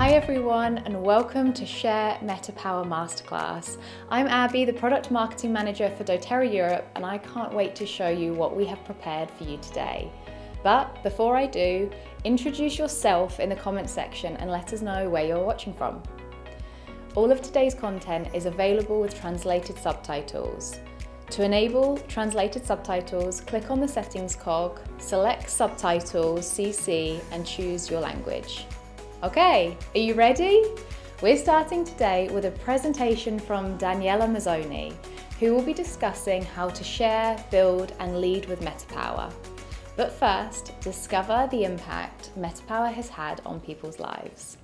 Hi everyone and welcome to Share MetaPWR Masterclass. I'm Abby, the Product Marketing Manager for doTERRA Europe, and I can't wait to show you what we have prepared for you today. But before I do, introduce yourself in the comment section and let us know where you're watching from. All of today's content is available with translated subtitles. To enable translated subtitles, click on the settings cog, select Subtitles CC and choose your language. Okay, are you ready? We're starting today with a presentation from Daniela Mazzoni, who will be discussing how to share, build and lead with MetaPWR. But first, discover the impact MetaPWR has had on people's lives.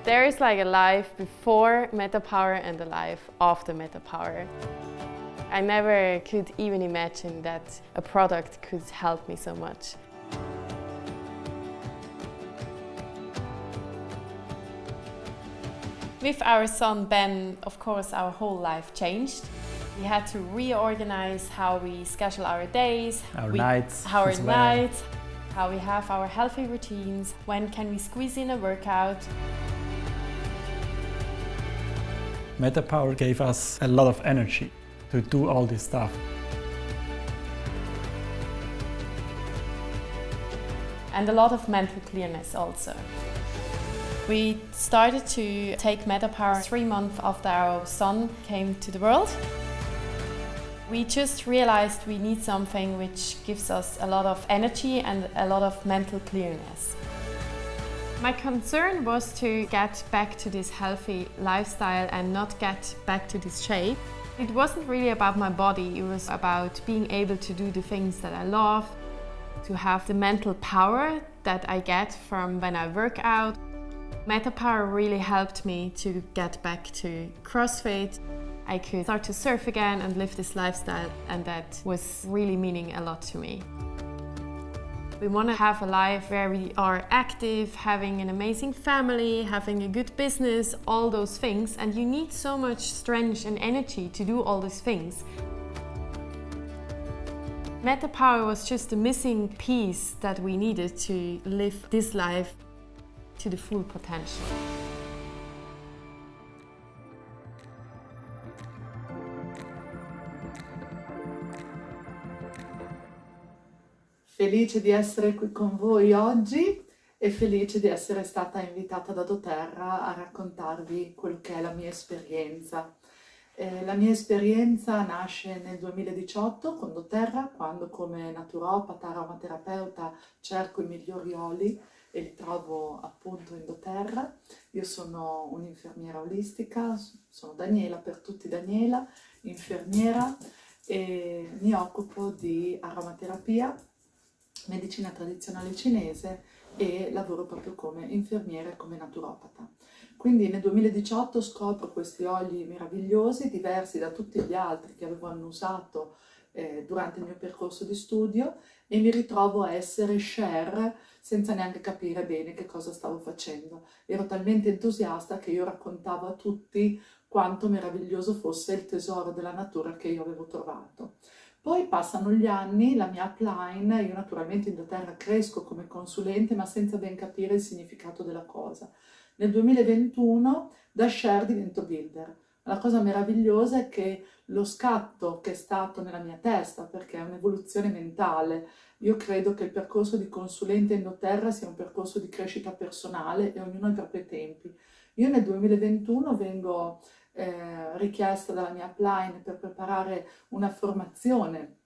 There is like a life before MetaPWR and a life after MetaPWR. I never could even imagine that a product could help me so much. With our son Ben, of course, our whole life changed. We had to reorganize how we schedule our days, how we have our healthy routines, when can we squeeze in a workout. MetaPWR gave us a lot of energy to do all this stuff. And a lot of mental clearness also. We started to take MetaPWR 3 months after our son came to the world. We just realized we need something which gives us a lot of energy and a lot of mental clearness. My concern was to get back to this healthy lifestyle and not get back to this shape. It wasn't really about my body, it was about being able to do the things that I love, to have the mental power that I get from when I work out. MetaPWR really helped me to get back to CrossFit. I could start to surf again and live this lifestyle, and that was really meaning a lot to me. We want to have a life where we are active, having an amazing family, having a good business, all those things, and you need so much strength and energy to do all these things. MetaPWR was just the missing piece that we needed to live this life to the full potential. Felice di essere qui con voi oggi e felice di essere stata invitata da doTERRA a raccontarvi quello che è la mia esperienza. La mia esperienza nasce nel 2018 con doTERRA, quando come naturopata, aromaterapeuta cerco i migliori oli e li trovo appunto in doTERRA. Io sono un'infermiera olistica, sono Daniela, per tutti Daniela, infermiera, e mi occupo di aromaterapia, medicina tradizionale cinese e lavoro proprio come infermiera e come naturopata. Quindi nel 2018 scopro questi oli meravigliosi, diversi da tutti gli altri che avevo annusato durante il mio percorso di studio, e mi ritrovo a essere share senza neanche capire bene che cosa stavo facendo. Ero talmente entusiasta che io raccontavo a tutti quanto meraviglioso fosse il tesoro della natura che io avevo trovato. Poi passano gli anni, la mia upline, io naturalmente in doTERRA cresco come consulente ma senza ben capire il significato della cosa. Nel 2021 da share divento builder. La cosa meravigliosa è che lo scatto che è stato nella mia testa, perché è un'evoluzione mentale, io credo che il percorso di consulente in doTERRA sia un percorso di crescita personale e ognuno ha i propri tempi. Io nel 2021 vengo richiesta dalla mia upline per preparare una formazione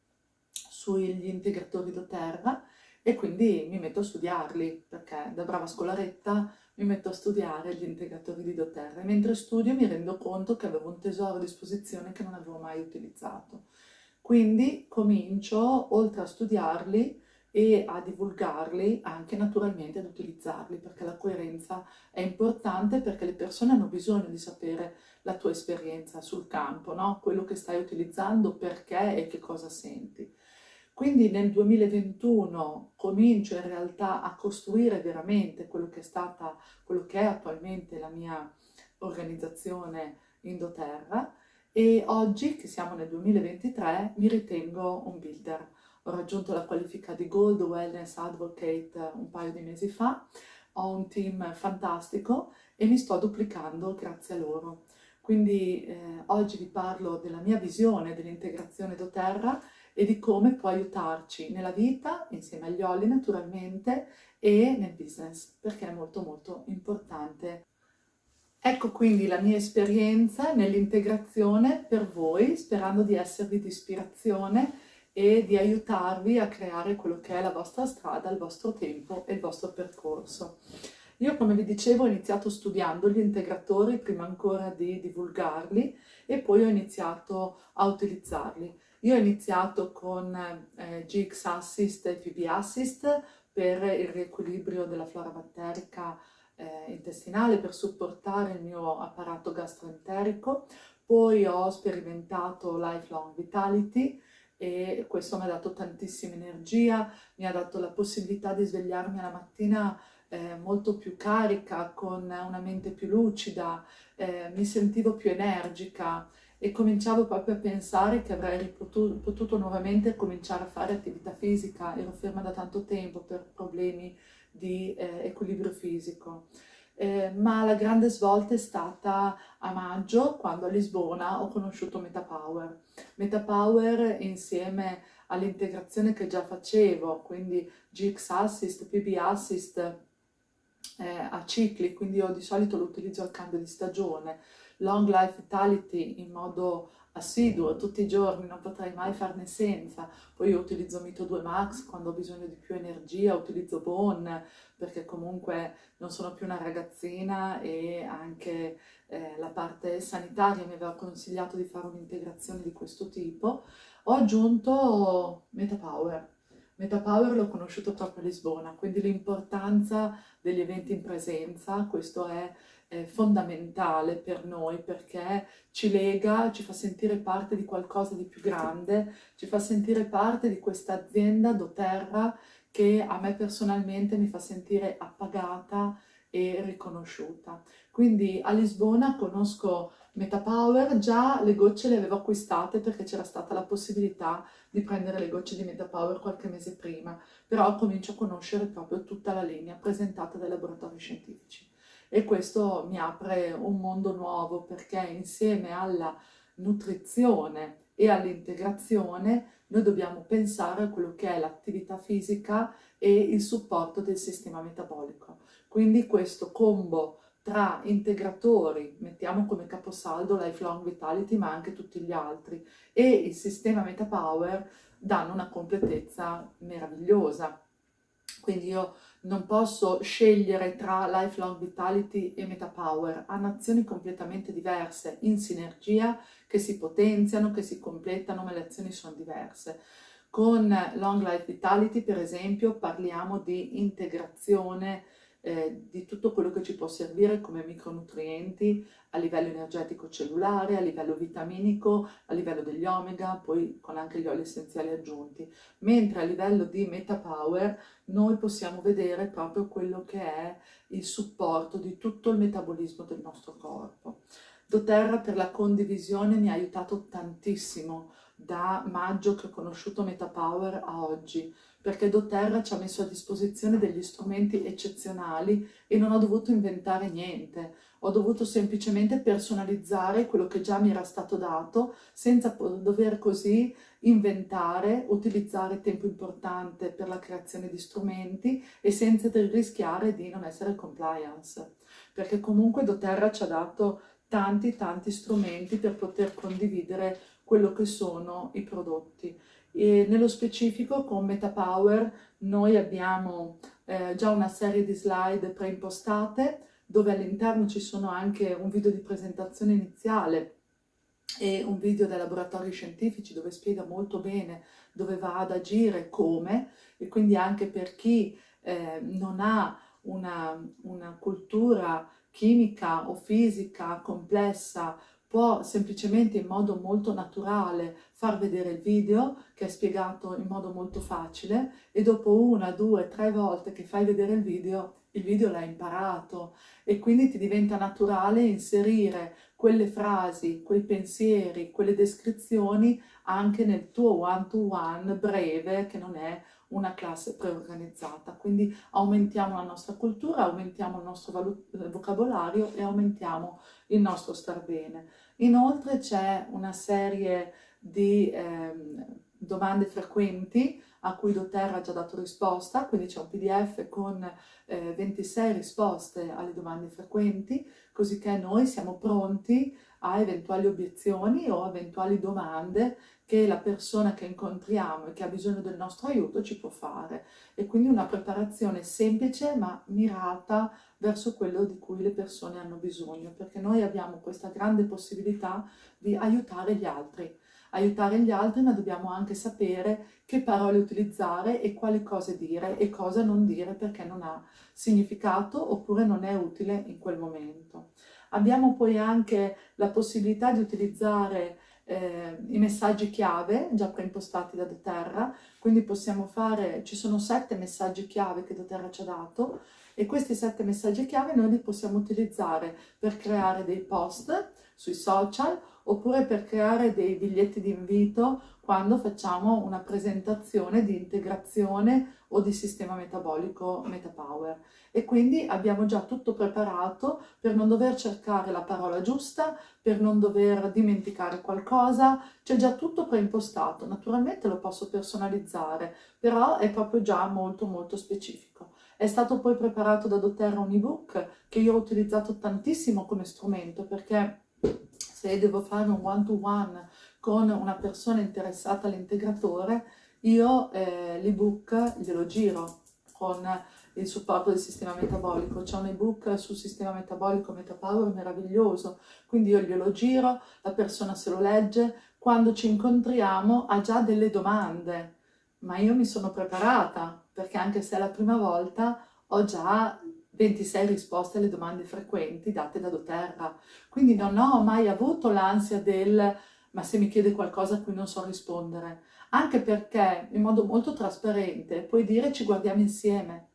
sugli integratori doTERRA e quindi mi metto a studiarli, perché da brava scolaretta mi metto a studiare gli integratori di doTERRA e mentre studio mi rendo conto che avevo un tesoro a disposizione che non avevo mai utilizzato. Quindi comincio, oltre a studiarli e a divulgarli, anche naturalmente ad utilizzarli, perché la coerenza è importante, perché le persone hanno bisogno di sapere la tua esperienza sul campo, no? Quello che stai utilizzando, perché e che cosa senti. Quindi nel 2021 comincio in realtà a costruire veramente quello che è attualmente la mia organizzazione in doTERRA, e oggi, che siamo nel 2023, mi ritengo un builder. Ho raggiunto la qualifica di Gold Wellness Advocate un paio di mesi fa, ho un team fantastico e mi sto duplicando grazie a loro. Quindi oggi vi parlo della mia visione dell'integrazione doTERRA e di come può aiutarci nella vita, insieme agli oli naturalmente, e nel business, perché è molto molto importante. Ecco quindi la mia esperienza nell'integrazione per voi, sperando di esservi di ispirazione e di aiutarvi a creare quello che è la vostra strada, il vostro tempo e il vostro percorso. Io, come vi dicevo, ho iniziato studiando gli integratori prima ancora di divulgarli e poi ho iniziato a utilizzarli. Io ho iniziato con GX Assist e PB Assist per il riequilibrio della flora batterica intestinale, per supportare il mio apparato gastroenterico. Poi ho sperimentato Lifelong Vitality e questo mi ha dato tantissima energia, mi ha dato la possibilità di svegliarmi alla mattina molto più carica, con una mente più lucida, mi sentivo più energica e cominciavo proprio a pensare che avrei potuto nuovamente cominciare a fare attività fisica. Ero ferma da tanto tempo per problemi di equilibrio fisico. Ma la grande svolta è stata a maggio, quando a Lisbona ho conosciuto MetaPWR. MetaPWR, insieme all'integrazione che già facevo, quindi GX Assist, PB Assist, a cicli, quindi io di solito lo utilizzo al cambio di stagione, Long Life Vitality in modo assiduo, tutti i giorni, non potrei mai farne senza. Poi io utilizzo Mito 2 Max quando ho bisogno di più energia, utilizzo Bone perché comunque non sono più una ragazzina e anche la parte sanitaria mi aveva consigliato di fare un'integrazione di questo tipo. Ho aggiunto MetaPWR. MetaPWR l'ho conosciuto proprio a Lisbona, quindi l'importanza degli eventi in presenza, questo è fondamentale per noi perché ci lega, ci fa sentire parte di qualcosa di più grande, ci fa sentire parte di questa azienda doTERRA che a me personalmente mi fa sentire appagata e riconosciuta. Quindi a Lisbona conosco MetaPWR, già le gocce le avevo acquistate perché c'era stata la possibilità di prendere le gocce di MetaPWR qualche mese prima, però comincio a conoscere proprio tutta la linea presentata dai laboratori scientifici. E questo mi apre un mondo nuovo perché insieme alla nutrizione e all'integrazione noi dobbiamo pensare a quello che è l'attività fisica e il supporto del sistema metabolico. Quindi questo combo tra integratori, mettiamo come caposaldo Lifelong Vitality ma anche tutti gli altri, e il sistema MetaPWR danno una completezza meravigliosa. Quindi io non posso scegliere tra Lifelong Vitality e MetaPWR, hanno azioni completamente diverse, in sinergia, che si potenziano, che si completano, ma le azioni sono diverse. Con Long Life Vitality, per esempio, parliamo di integrazione di tutto quello che ci può servire come micronutrienti a livello energetico cellulare, a livello vitaminico, a livello degli omega, poi con anche gli oli essenziali aggiunti. Mentre a livello di MetaPWR noi possiamo vedere proprio quello che è il supporto di tutto il metabolismo del nostro corpo. doTERRA per la condivisione mi ha aiutato tantissimo da maggio che ho conosciuto MetaPWR a oggi, perché doTERRA ci ha messo a disposizione degli strumenti eccezionali e non ho dovuto inventare niente, ho dovuto semplicemente personalizzare quello che già mi era stato dato senza dover così inventare, utilizzare tempo importante per la creazione di strumenti e senza rischiare di non essere compliance, perché comunque doTERRA ci ha dato tanti strumenti per poter condividere quello che sono i prodotti. E nello specifico con MetaPWR noi abbiamo già una serie di slide preimpostate dove all'interno ci sono anche un video di presentazione iniziale e un video dai laboratori scientifici dove spiega molto bene dove va ad agire, come, e quindi anche per chi non ha una cultura chimica o fisica complessa può semplicemente in modo molto naturale far vedere il video che è spiegato in modo molto facile e dopo 1, 2, 3 volte che fai vedere il video l'hai imparato e quindi ti diventa naturale inserire quelle frasi, quei pensieri, quelle descrizioni anche nel tuo one-to-one breve che non è una classe preorganizzata. Quindi aumentiamo la nostra cultura, aumentiamo il nostro vocabolario e aumentiamo il nostro star bene. Inoltre c'è una serie di domande frequenti a cui doTERRA ha già dato risposta, quindi c'è un PDF con 26 risposte alle domande frequenti, così che noi siamo pronti a eventuali obiezioni o eventuali domande che la persona che incontriamo e che ha bisogno del nostro aiuto ci può fare. E quindi una preparazione semplice ma mirata verso quello di cui le persone hanno bisogno, perché noi abbiamo questa grande possibilità di aiutare gli altri, ma dobbiamo anche sapere che parole utilizzare e quali cose dire e cosa non dire perché non ha significato oppure non è utile in quel momento. Abbiamo poi anche la possibilità di utilizzare i messaggi chiave già preimpostati da doTERRA, quindi ci sono 7 messaggi chiave che doTERRA ci ha dato e questi 7 messaggi chiave noi li possiamo utilizzare per creare dei post sui social oppure per creare dei biglietti di invito quando facciamo una presentazione di integrazione o di sistema metabolico MetaPWR. E quindi abbiamo già tutto preparato per non dover cercare la parola giusta, per non dover dimenticare qualcosa, c'è già tutto preimpostato. Naturalmente lo posso personalizzare, però è proprio già molto molto specifico. È stato poi preparato da doTERRA un ebook che io ho utilizzato tantissimo come strumento, perché se devo fare un one-to-one con una persona interessata all'integratore, io l'ebook glielo giro con il supporto del sistema metabolico. C'è un ebook sul sistema metabolico MetaPWR meraviglioso, quindi io glielo giro, la persona se lo legge, quando ci incontriamo ha già delle domande, ma io mi sono preparata, perché anche se è la prima volta ho già 26 risposte alle domande frequenti date da doTERRA, quindi non ho mai avuto l'ansia ma se mi chiede qualcosa a cui non so rispondere, anche perché in modo molto trasparente puoi dire ci guardiamo insieme.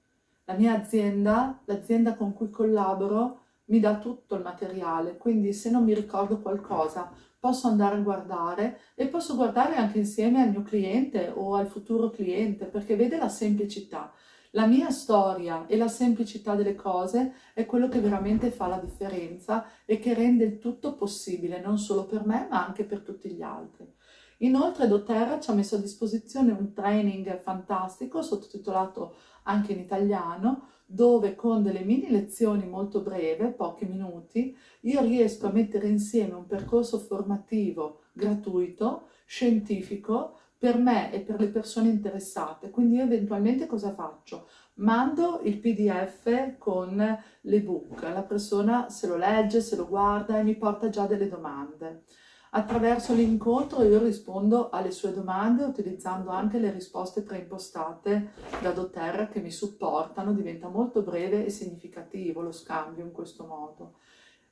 La mia azienda, l'azienda con cui collaboro, mi dà tutto il materiale, quindi se non mi ricordo qualcosa posso andare a guardare e posso guardare anche insieme al mio cliente o al futuro cliente, perché vede la semplicità. La mia storia e la semplicità delle cose è quello che veramente fa la differenza e che rende il tutto possibile, non solo per me, ma anche per tutti gli altri. Inoltre doTERRA ci ha messo a disposizione un training fantastico, sottotitolato anche in italiano, dove con delle mini lezioni molto breve, pochi minuti, io riesco a mettere insieme un percorso formativo gratuito, scientifico, per me e per le persone interessate. Quindi io eventualmente cosa faccio? Mando il PDF con l'ebook, la persona se lo legge, se lo guarda e mi porta già delle domande. Attraverso l'incontro io rispondo alle sue domande utilizzando anche le risposte preimpostate da doTERRA che mi supportano, diventa molto breve e significativo lo scambio in questo modo.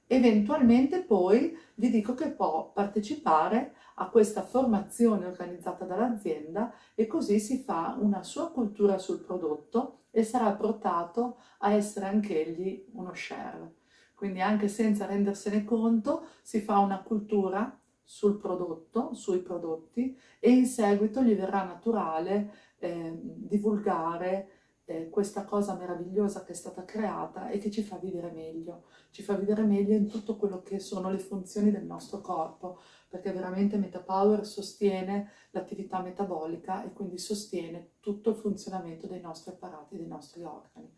Eventualmente poi gli dico che può partecipare a questa formazione organizzata dall'azienda e così si fa una sua cultura sul prodotto e sarà portato a essere anch'egli uno share. Quindi anche senza rendersene conto si fa una cultura sul prodotto, sui prodotti e in seguito gli verrà naturale divulgare questa cosa meravigliosa che è stata creata e che ci fa vivere meglio in tutto quello che sono le funzioni del nostro corpo, perché veramente MetaPWR sostiene l'attività metabolica e quindi sostiene tutto il funzionamento dei nostri apparati, dei nostri organi.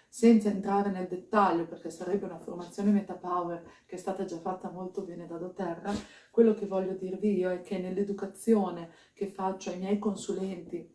Senza entrare nel dettaglio, perché sarebbe una formazione MetaPWR che è stata già fatta molto bene da doTERRA, quello che voglio dirvi io è che nell'educazione che faccio ai miei consulenti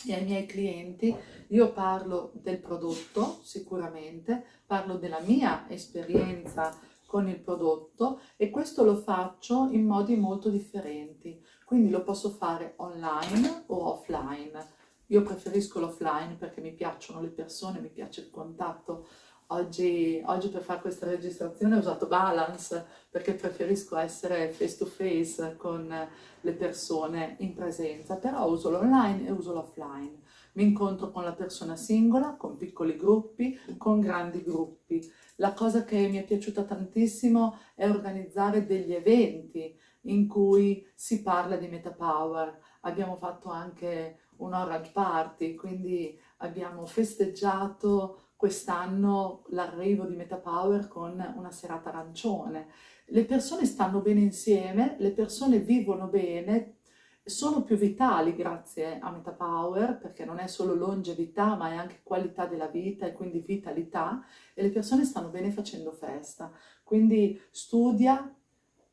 e ai miei clienti, io parlo del prodotto sicuramente, parlo della mia esperienza con il prodotto e questo lo faccio in modi molto differenti, quindi lo posso fare online o offline. Io preferisco l'offline perché mi piacciono le persone, mi piace il contatto. Oggi per fare questa registrazione ho usato Balance perché preferisco essere face to face con le persone in presenza, però uso l'online e uso l'offline. Mi incontro con la persona singola, con piccoli gruppi, con grandi gruppi. La cosa che mi è piaciuta tantissimo è organizzare degli eventi in cui si parla di MetaPWR. Abbiamo fatto anche un orange party, quindi abbiamo festeggiato quest'anno l'arrivo di MetaPWR con una serata arancione. Le persone stanno bene insieme, le persone vivono bene, sono più vitali grazie a MetaPWR, perché non è solo longevità ma è anche qualità della vita e quindi vitalità, e le persone stanno bene facendo festa. Quindi studia,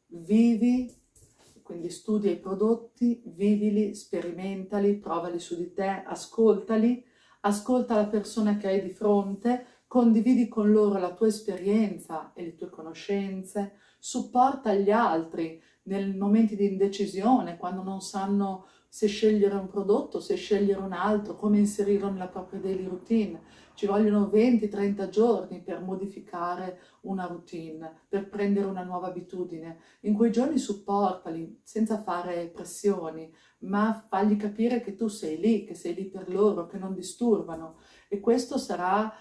vivi, quindi studia i prodotti, vivili, sperimentali, provali su di te, ascoltali, ascolta la persona che hai di fronte, condividi con loro la tua esperienza e le tue conoscenze, supporta gli altri nei momenti di indecisione, quando non sanno se scegliere un prodotto, se scegliere un altro, come inserirlo nella propria daily routine. Ci vogliono 20-30 giorni per modificare una routine, per prendere una nuova abitudine. In quei giorni supportali senza fare pressioni, ma fagli capire che tu sei lì, che sei lì per loro, che non disturbano. E questo sarà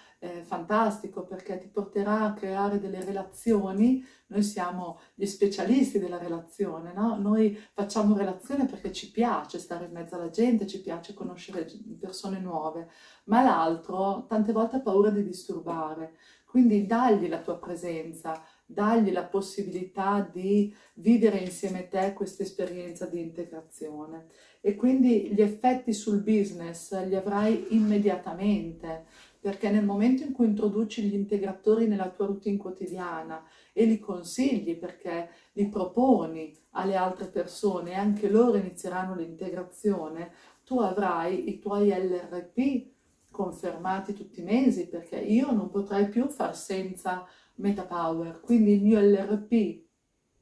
fantastico, perché ti porterà a creare delle relazioni. Noi siamo gli specialisti della relazione, no? Noi facciamo relazione perché ci piace stare in mezzo alla gente, ci piace conoscere persone nuove, ma l'altro tante volte ha paura di disturbare. Quindi dagli la tua presenza, dagli la possibilità di vivere insieme a te questa esperienza di integrazione. E quindi gli effetti sul business li avrai immediatamente, perché nel momento in cui introduci gli integratori nella tua routine quotidiana e li consigli, perché li proponi alle altre persone e anche loro inizieranno l'integrazione, tu avrai i tuoi LRP confermati tutti i mesi, perché io non potrei più far senza MetaPWR. Quindi il mio LRP,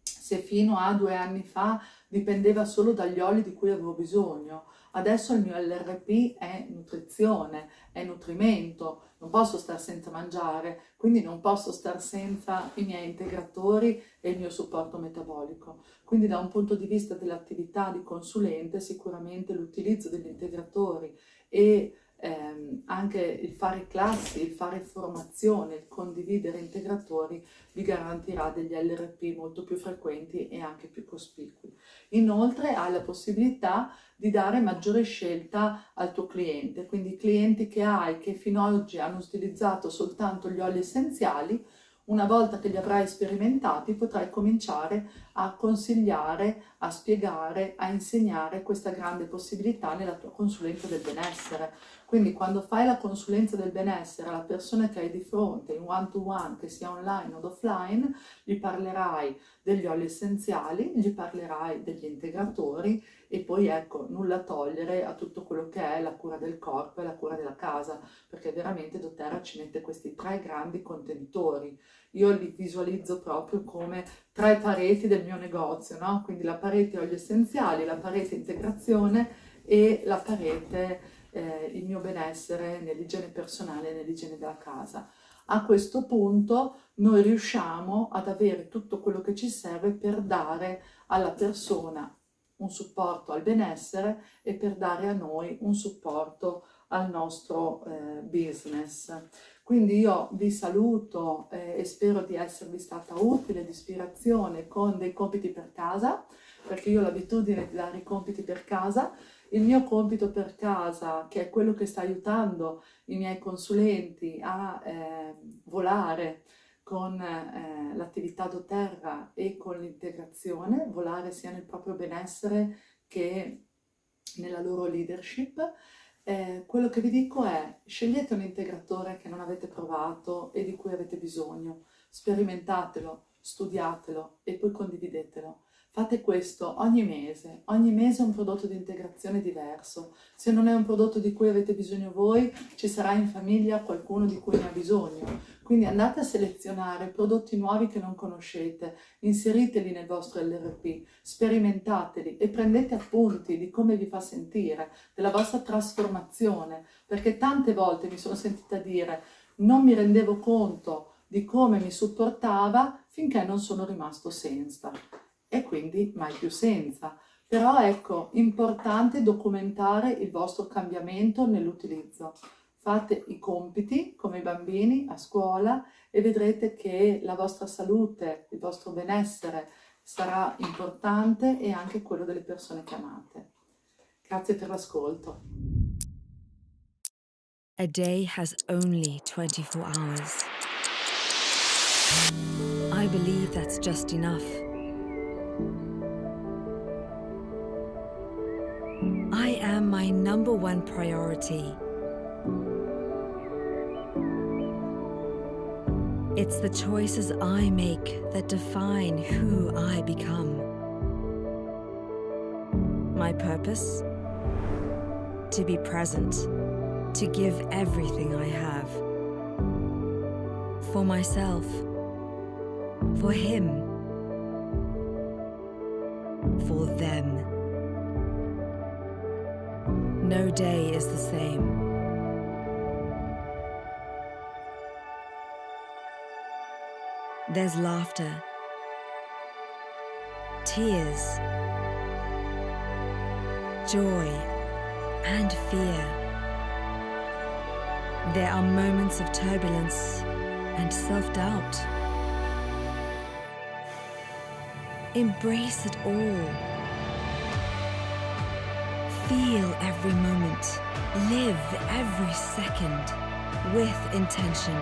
se fino a 2 anni fa dipendeva solo dagli oli di cui avevo bisogno, adesso il mio LRP è nutrizione, è nutrimento, non posso stare senza mangiare, quindi non posso stare senza i miei integratori e il mio supporto metabolico. Quindi da un punto di vista dell'attività di consulente, sicuramente l'utilizzo degli integratori e anche il fare classi, il fare formazione, il condividere integratori vi garantirà degli LRP molto più frequenti e anche più cospicui. Inoltre hai la possibilità di dare maggiore scelta al tuo cliente, quindi i clienti che hai che fino ad oggi hanno utilizzato soltanto gli oli essenziali, una volta che li avrai sperimentati potrai cominciare a consigliare, a spiegare, a insegnare questa grande possibilità nella tua consulenza del benessere. Quindi quando fai la consulenza del benessere alla persona che hai di fronte in one to one, che sia online o offline, gli parlerai degli oli essenziali, gli parlerai degli integratori e poi ecco, nulla togliere a tutto quello che è la cura del corpo e la cura della casa, perché veramente doTERRA ci mette questi 3 grandi contenitori. Io li visualizzo proprio come 3 pareti del mio negozio, no? Quindi la parete oli essenziali, la parete integrazione e la parete il mio benessere nell'igiene personale e nell'igiene della casa. A questo punto noi riusciamo ad avere tutto quello che ci serve per dare alla persona un supporto al benessere e per dare a noi un supporto al nostro business. Quindi io vi saluto e spero di esservi stata utile, di ispirazione con dei compiti per casa, perché io ho l'abitudine di dare i compiti per casa. Il mio compito per casa, che è quello che sta aiutando i miei consulenti a volare con l'attività doTERRA e con l'integrazione, volare sia nel proprio benessere che nella loro leadership, quello che vi dico è: scegliete un integratore che non avete provato e di cui avete bisogno, sperimentatelo, studiatelo e poi condividetelo. Fate questo ogni mese un prodotto di integrazione diverso. Se non è un prodotto di cui avete bisogno voi, ci sarà in famiglia qualcuno di cui ne ha bisogno. Quindi andate a selezionare prodotti nuovi che non conoscete, inseriteli nel vostro LRP, sperimentateli e prendete appunti di come vi fa sentire, della vostra trasformazione, perché tante volte mi sono sentita dire non mi rendevo conto di come mi supportava finché non sono rimasto senza. E quindi mai più senza. Però ecco, importante documentare il vostro cambiamento nell'utilizzo. Fate i compiti come i bambini a scuola e vedrete che la vostra salute, il vostro benessere sarà importante e anche quello delle persone che amate. Grazie per l'ascolto. A day has only 24 hours. I believe that's just enough. I am my number one priority. It's the choices I make that define who I become. My purpose? To be present, to give everything I have. For myself, for him, for them. No day is the same. There's laughter, tears, joy, and fear. There are moments of turbulence and self-doubt. Embrace it all. Feel every moment. Live every second with intention.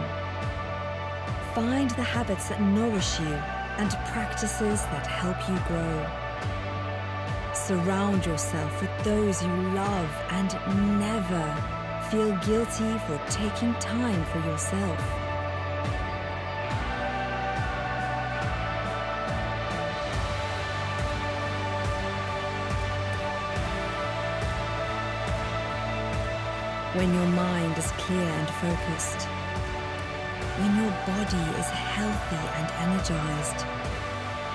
Find the habits that nourish you and practices that help you grow. Surround yourself with those you love and never feel guilty for taking time for yourself. When your mind is clear and focused, when your body is healthy and energized,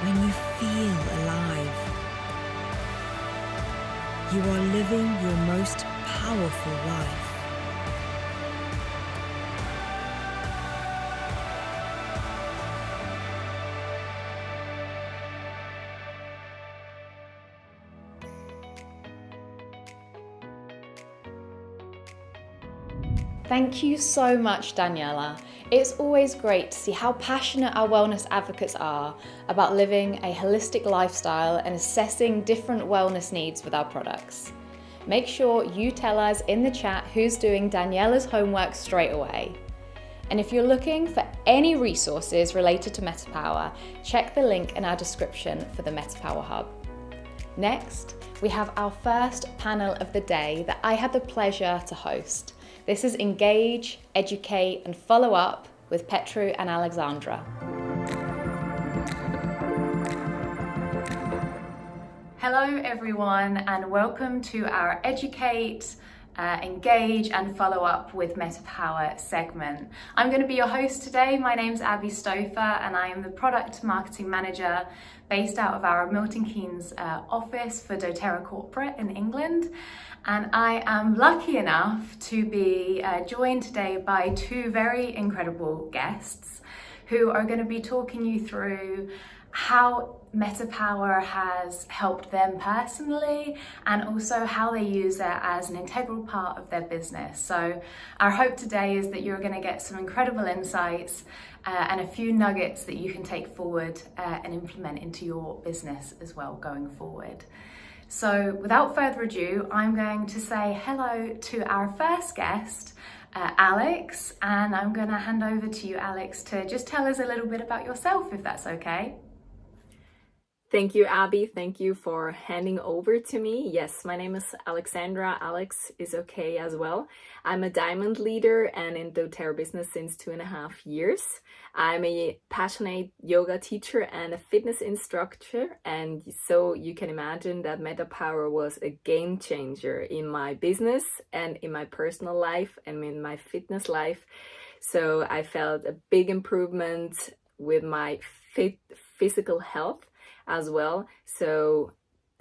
when you feel alive, you are living your most powerful life. Thank you so much, Daniela. It's always great to see how passionate our wellness advocates are about living a holistic lifestyle and assessing different wellness needs with our products. Make sure you tell us in the chat who's doing Daniela's homework straight away. And if you're looking for any resources related to MetaPWR, check the link in our description for the MetaPWR Hub. Next, we have our first panel of the day that I had the pleasure to host. This is Engage, Educate and Follow Up with Petru and Alexandra. Hello everyone and welcome to our Educate, Engage and Follow Up with MetaPWR segment. I'm going to be your host today. My name's Abby Stouffer and I am the Product Marketing Manager based out of our Milton Keynes office for doTERRA Corporate in England. And I am lucky enough to be joined today by two very incredible guests who are going to be talking you through how MetaPWR has helped them personally and also how they use it as an integral part of their business. So our hope today is that you're going to get some incredible insights and a few nuggets that you can take forward and implement into your business as well going forward. So without further ado, I'm going to say hello to our first guest, Alex, and I'm going to hand over to you, Alex, to just tell us a little bit about yourself, if that's okay. Thank you, Abby. Thank you for handing over to me. Yes, my name is Alexandra. Alex is okay as well. I'm a diamond leader and in doTERRA business since 2.5 years. I'm a passionate yoga teacher and a fitness instructor. And so you can imagine that MetaPWR was a game changer in my business and in my personal life and in my fitness life. So I felt a big improvement with my physical health as well. So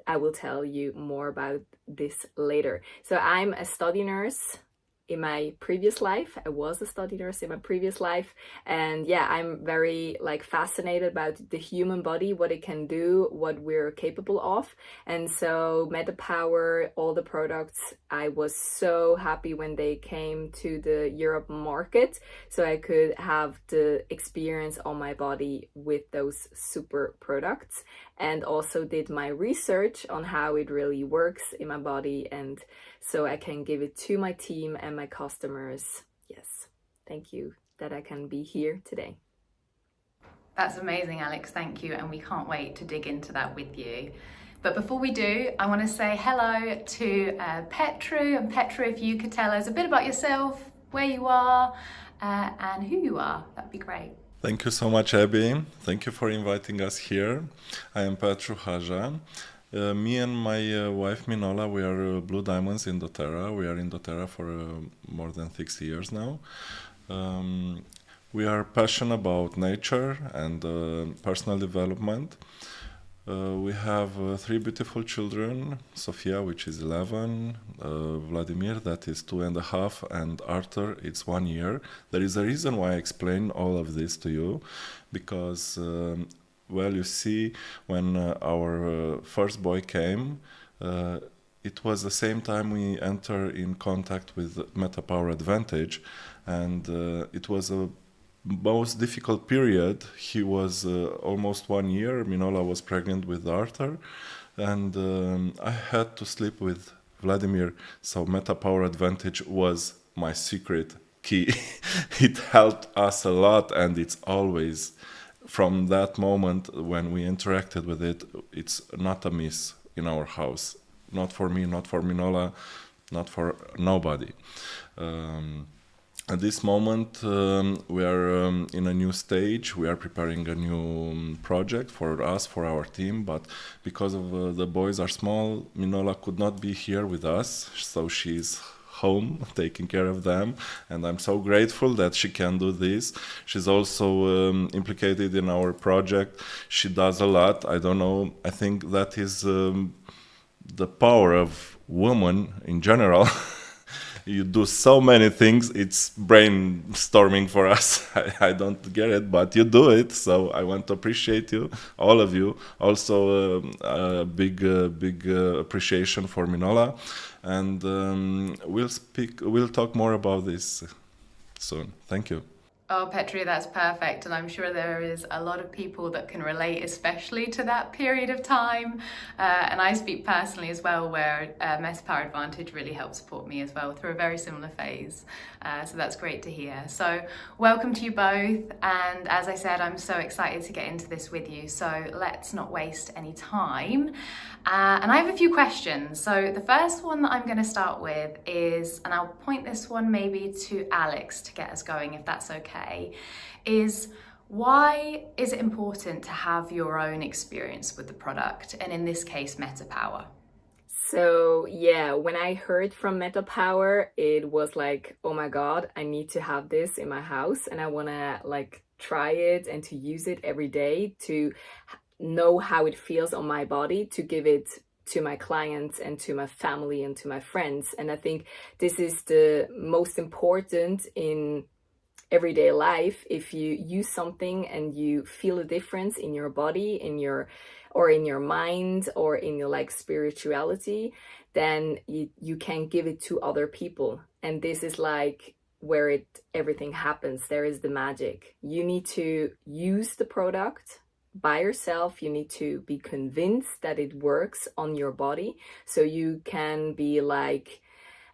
I will tell you more about this later. So I'm a study nurse in my previous life. I was a study nurse in my previous life. And yeah, I'm very fascinated about the human body, what it can do, what we're capable of. And so MetaPWR, all the products, I was so happy when they came to the Europe market. So I could have the experience on my body with those super products. and also did my research on how it really works in my body, and so I can give it to my team and my customers. Yes, thank you that I can be here today. That's amazing, Alex, thank you, and we can't wait to dig into that with you. But before we do, I want to say hello to Petru, and Petru, if you could tell us a bit about yourself, where you are, and who you are, that'd be great. Thank you so much, Abby. Thank you for inviting us here. I am Petru Haja. Me and my wife Minola, we are Blue Diamonds in doTERRA. We are in doTERRA for more than 6 years now. We are passionate about nature and personal development. We have 3 beautiful children, Sofia, which is 11, Vladimir, that is 2.5, and Arthur, it's 1 year. There is a reason why I explain all of this to you, because, well, you see, when our first boy came, it was the same time we enter in contact with MetaPWR Advantage, and it was a most difficult period. He was almost 1 year. Minola was pregnant with Arthur, and I had to sleep with Vladimir. So MetaPWR Advantage was my secret key. It helped us a lot, and it's always from that moment when we interacted with it, it's not a miss in our house. Not for me, not for Minola, not for nobody. At this moment, we are in a new stage. We are preparing a new project for us, for our team, but because of the boys are small, Minola could not be here with us, so she's home taking care of them, and I'm so grateful that she can do this. She's also implicated in our project. She does a lot. I don't know, I think that is the power of women in general. You do so many things, it's brainstorming for us. I don't get it, but you do it, so I want to appreciate you, all of you. Also a big appreciation for Minola, and we'll talk more about this soon. Thank you. Oh, Petru, that's perfect. And I'm sure there is a lot of people that can relate, especially to that period of time. And I speak personally as well, where MetaPWR Advantage really helped support me as well through a very similar phase. So that's great to hear. So welcome to you both. And as I said, I'm so excited to get into this with you. So let's not waste any time. And I have a few questions. So the first one that I'm going to start with is, and I'll point this one maybe to Alex to get us going, if that's okay, is why is it important to have your own experience with the product, and in this case, MetaPWR? So yeah, when I heard from MetaPWR, it was like, oh my God, I need to have this in my house, and I want to like try it and to use it every day to know how it feels on my body, to give it to my clients and to my family and to my friends. And I think this is the most important in everyday life. If you use something and you feel a difference in your body, in your mind, or in your like spirituality, then you can give it to other people. And this is like where everything happens. There is the magic. You need to use the product by yourself. You need to be convinced that it works on your body, so you can be like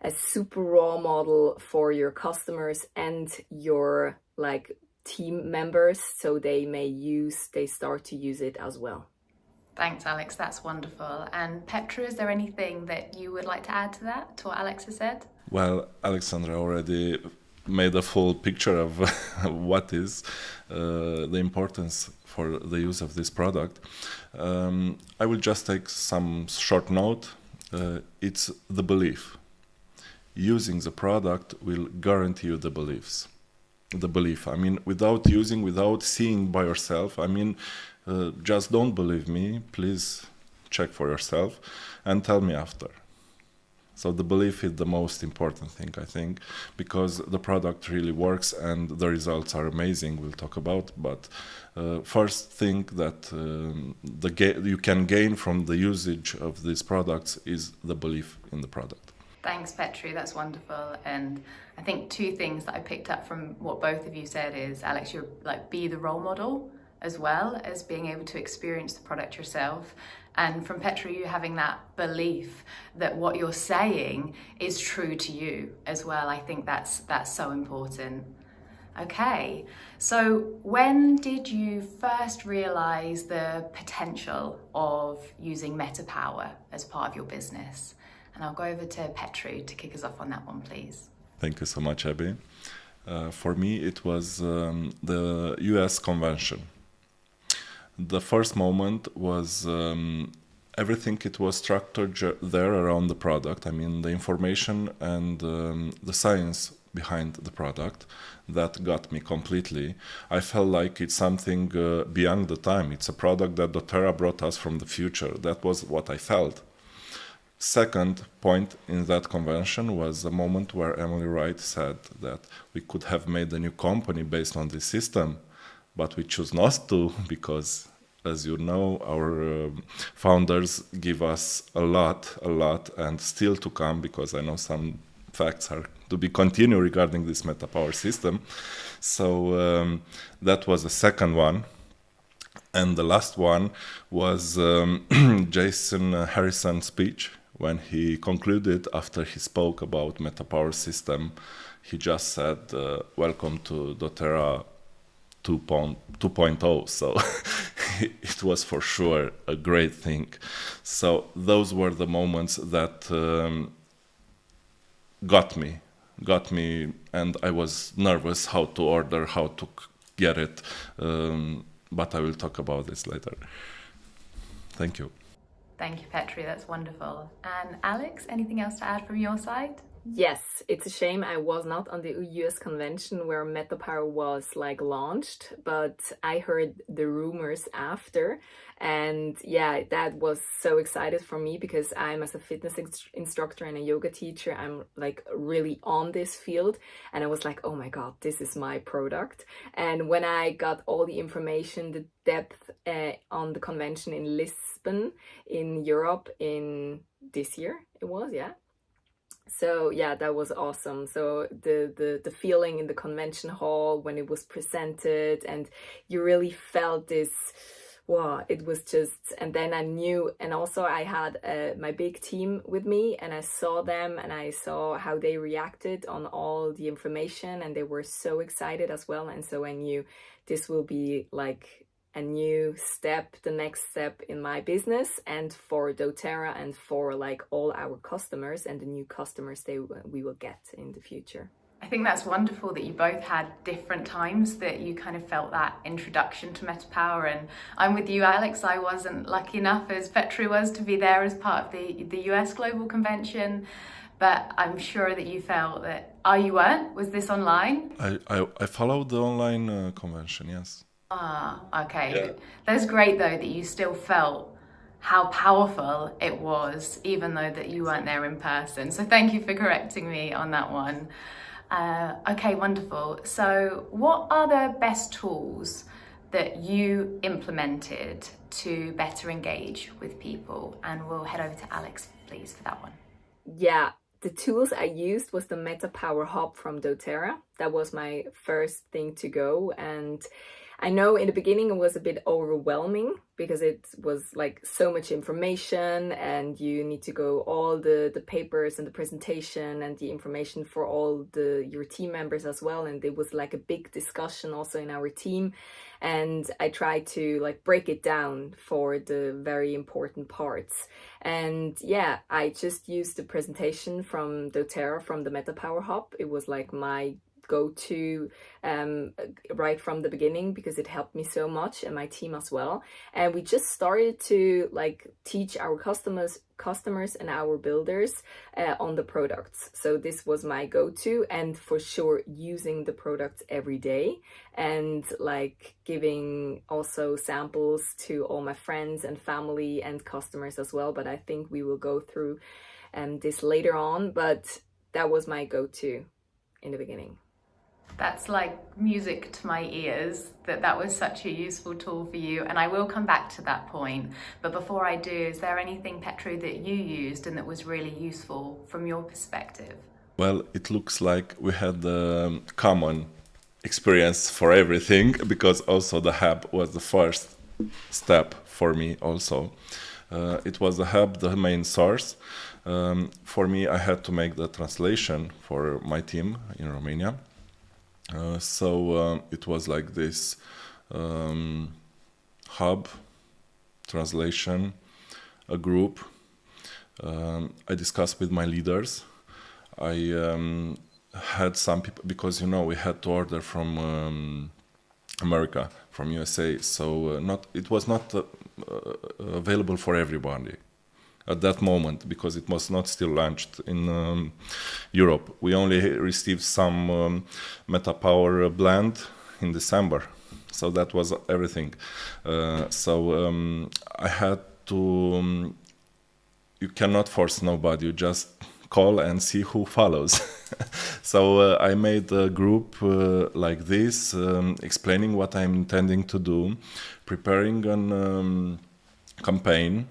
a super role model for your customers and your like team members, so they start to use it as well. Thanks, Alex. That's wonderful. And Petru, is there anything that you would like to add to that, to what Alex has said? Well, Alexandra already made a full picture of what is the importance for the use of this product. I will just take some short note. It's the belief. Using the product will guarantee you the beliefs. The belief. I mean, without using, without seeing by yourself, I mean, just don't believe me. Please check for yourself and tell me after. So the belief is the most important thing, I think, because the product really works and the results are amazing. We'll talk about, but first thing that you can gain from the usage of these products is the belief in the product. Thanks, Petru. That's wonderful. And I think two things that I picked up from what both of you said is, Alex, you're like, be the role model. as well as being able to experience the product yourself. And from Petra, you having that belief that what you're saying is true to you as well. I think that's so important. Okay, so when did you first realize the potential of using MetaPWR as part of your business? And I'll go over to Petra to kick us off on that one, please. Thank you so much, Abby. For me, it was the US convention. The first moment was everything. It was structured there around the product. I mean, the information and the science behind the product that got me completely. I felt like it's something beyond the time. It's a product that doTERRA brought us from the future. That was what I felt. Second point in that convention was the moment where Emily Wright said that we could have made a new company based on this system, but we choose not to because, as you know, our founders give us a lot, and still to come, because I know some facts are to be continued regarding this MetaPWR system. So that was the second one. And the last one was Jason Harrison's speech. When he concluded, after he spoke about MetaPWR system, he just said, welcome to doTERRA 2.0. So it was for sure a great thing. So those were the moments that got me, and I was nervous how to order, how to get it, but I will talk about this later. Thank you. Thank you, Petra, that's wonderful. And Alex, anything else to add from your side? Yes, it's a shame I was not on the US convention where MetaPWR was like launched, but I heard the rumors after, and yeah, that was so excited for me because I'm, as a fitness instructor and a yoga teacher, I'm like really on this field, and I was like, oh my god, this is my product. And when I got all the information, the depth on the convention in Lisbon in Europe in this year, it was, yeah. So yeah, that was awesome. So the feeling in the convention hall when it was presented, and you really felt this, wow, it was just, and then I knew, and also I had my big team with me, and I saw them and I saw how they reacted on all the information, and they were so excited as well. And so I knew this will be like a new step, the next step in my business and for doTERRA and for like all our customers and the new customers we will get in the future. I think that's wonderful that you both had different times that you kind of felt that introduction to MetaPWR. And I'm with you, Alex. I wasn't lucky enough as Petra was to be there as part of the US Global Convention, but I'm sure that you felt that, you weren't? Was this online? I followed the online convention, yes. Okay. Yeah. That's great though that you still felt how powerful it was, even though that you weren't there in person. So thank you for correcting me on that one. Okay, wonderful. So what are the best tools that you implemented to better engage with people? And we'll head over to Alex, please, for that one. Yeah. The tools I used was the MetaPWR Hub from doTERRA. That was my first thing to go, and I know in the beginning it was a bit overwhelming because it was like so much information, and you need to go all the papers and the presentation and the information for all your team members as well. And it was like a big discussion also in our team. And I tried to like break it down for the very important parts. And yeah, I just used the presentation from doTERRA from the MetaPWR Hub. It was like my go-to right from the beginning because it helped me so much and my team as well. And we just started to like teach our customers and our builders on the products. So this was my go-to, and for sure using the products every day and like giving also samples to all my friends and family and customers as well. But I think we will go through this later on, but that was my go-to in the beginning. That's like music to my ears, that was such a useful tool for you, and I will come back to that point. But before I do, is there anything, Petra, that you used and that was really useful from your perspective? Well, it looks like we had common experience for everything, because also the hub was the first step for me also. It was the hub, the main source. For me, I had to make the translation for my team in Romania. So it was like this hub, translation, a group. I discussed with my leaders. I had some people, because we had to order from America, from USA, so it was not available for everybody at that moment, because it was not still launched in Europe. We only received some MetaPWR blend in December, so that was everything. I had to. You cannot force nobody. You just call and see who follows. So I made a group like this, explaining what I'm intending to do, preparing a campaign.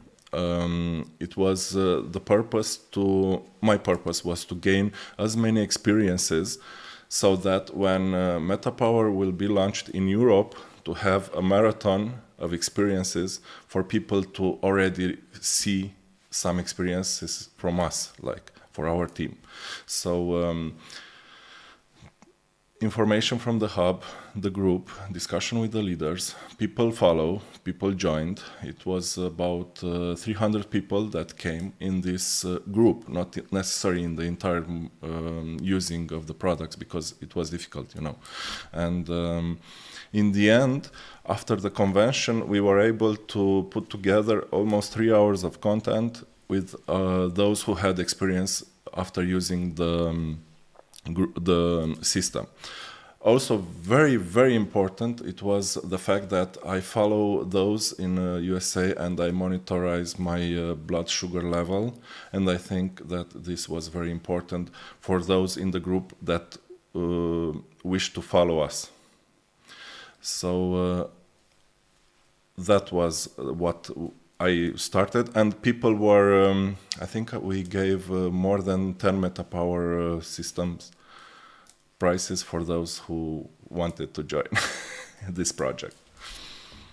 It was my purpose was to gain as many experiences, so that when MetaPWR will be launched in Europe, to have a marathon of experiences for people to already see some experiences from us, like for our team. So information from the hub, the group, discussion with the leaders, people follow, people joined. It was about 300 people that came in this group, not necessarily in the entire using of the products, because it was difficult, And in the end, after the convention, we were able to put together almost 3 hours of content with those who had experience after using the system. Also, very, very important, it was the fact that I follow those in USA and I monitorize my blood sugar level. And I think that this was very important for those in the group that wish to follow us. So that was what I started, and people were, I think we gave more than 10 MetaPWR systems prices for those who wanted to join this project.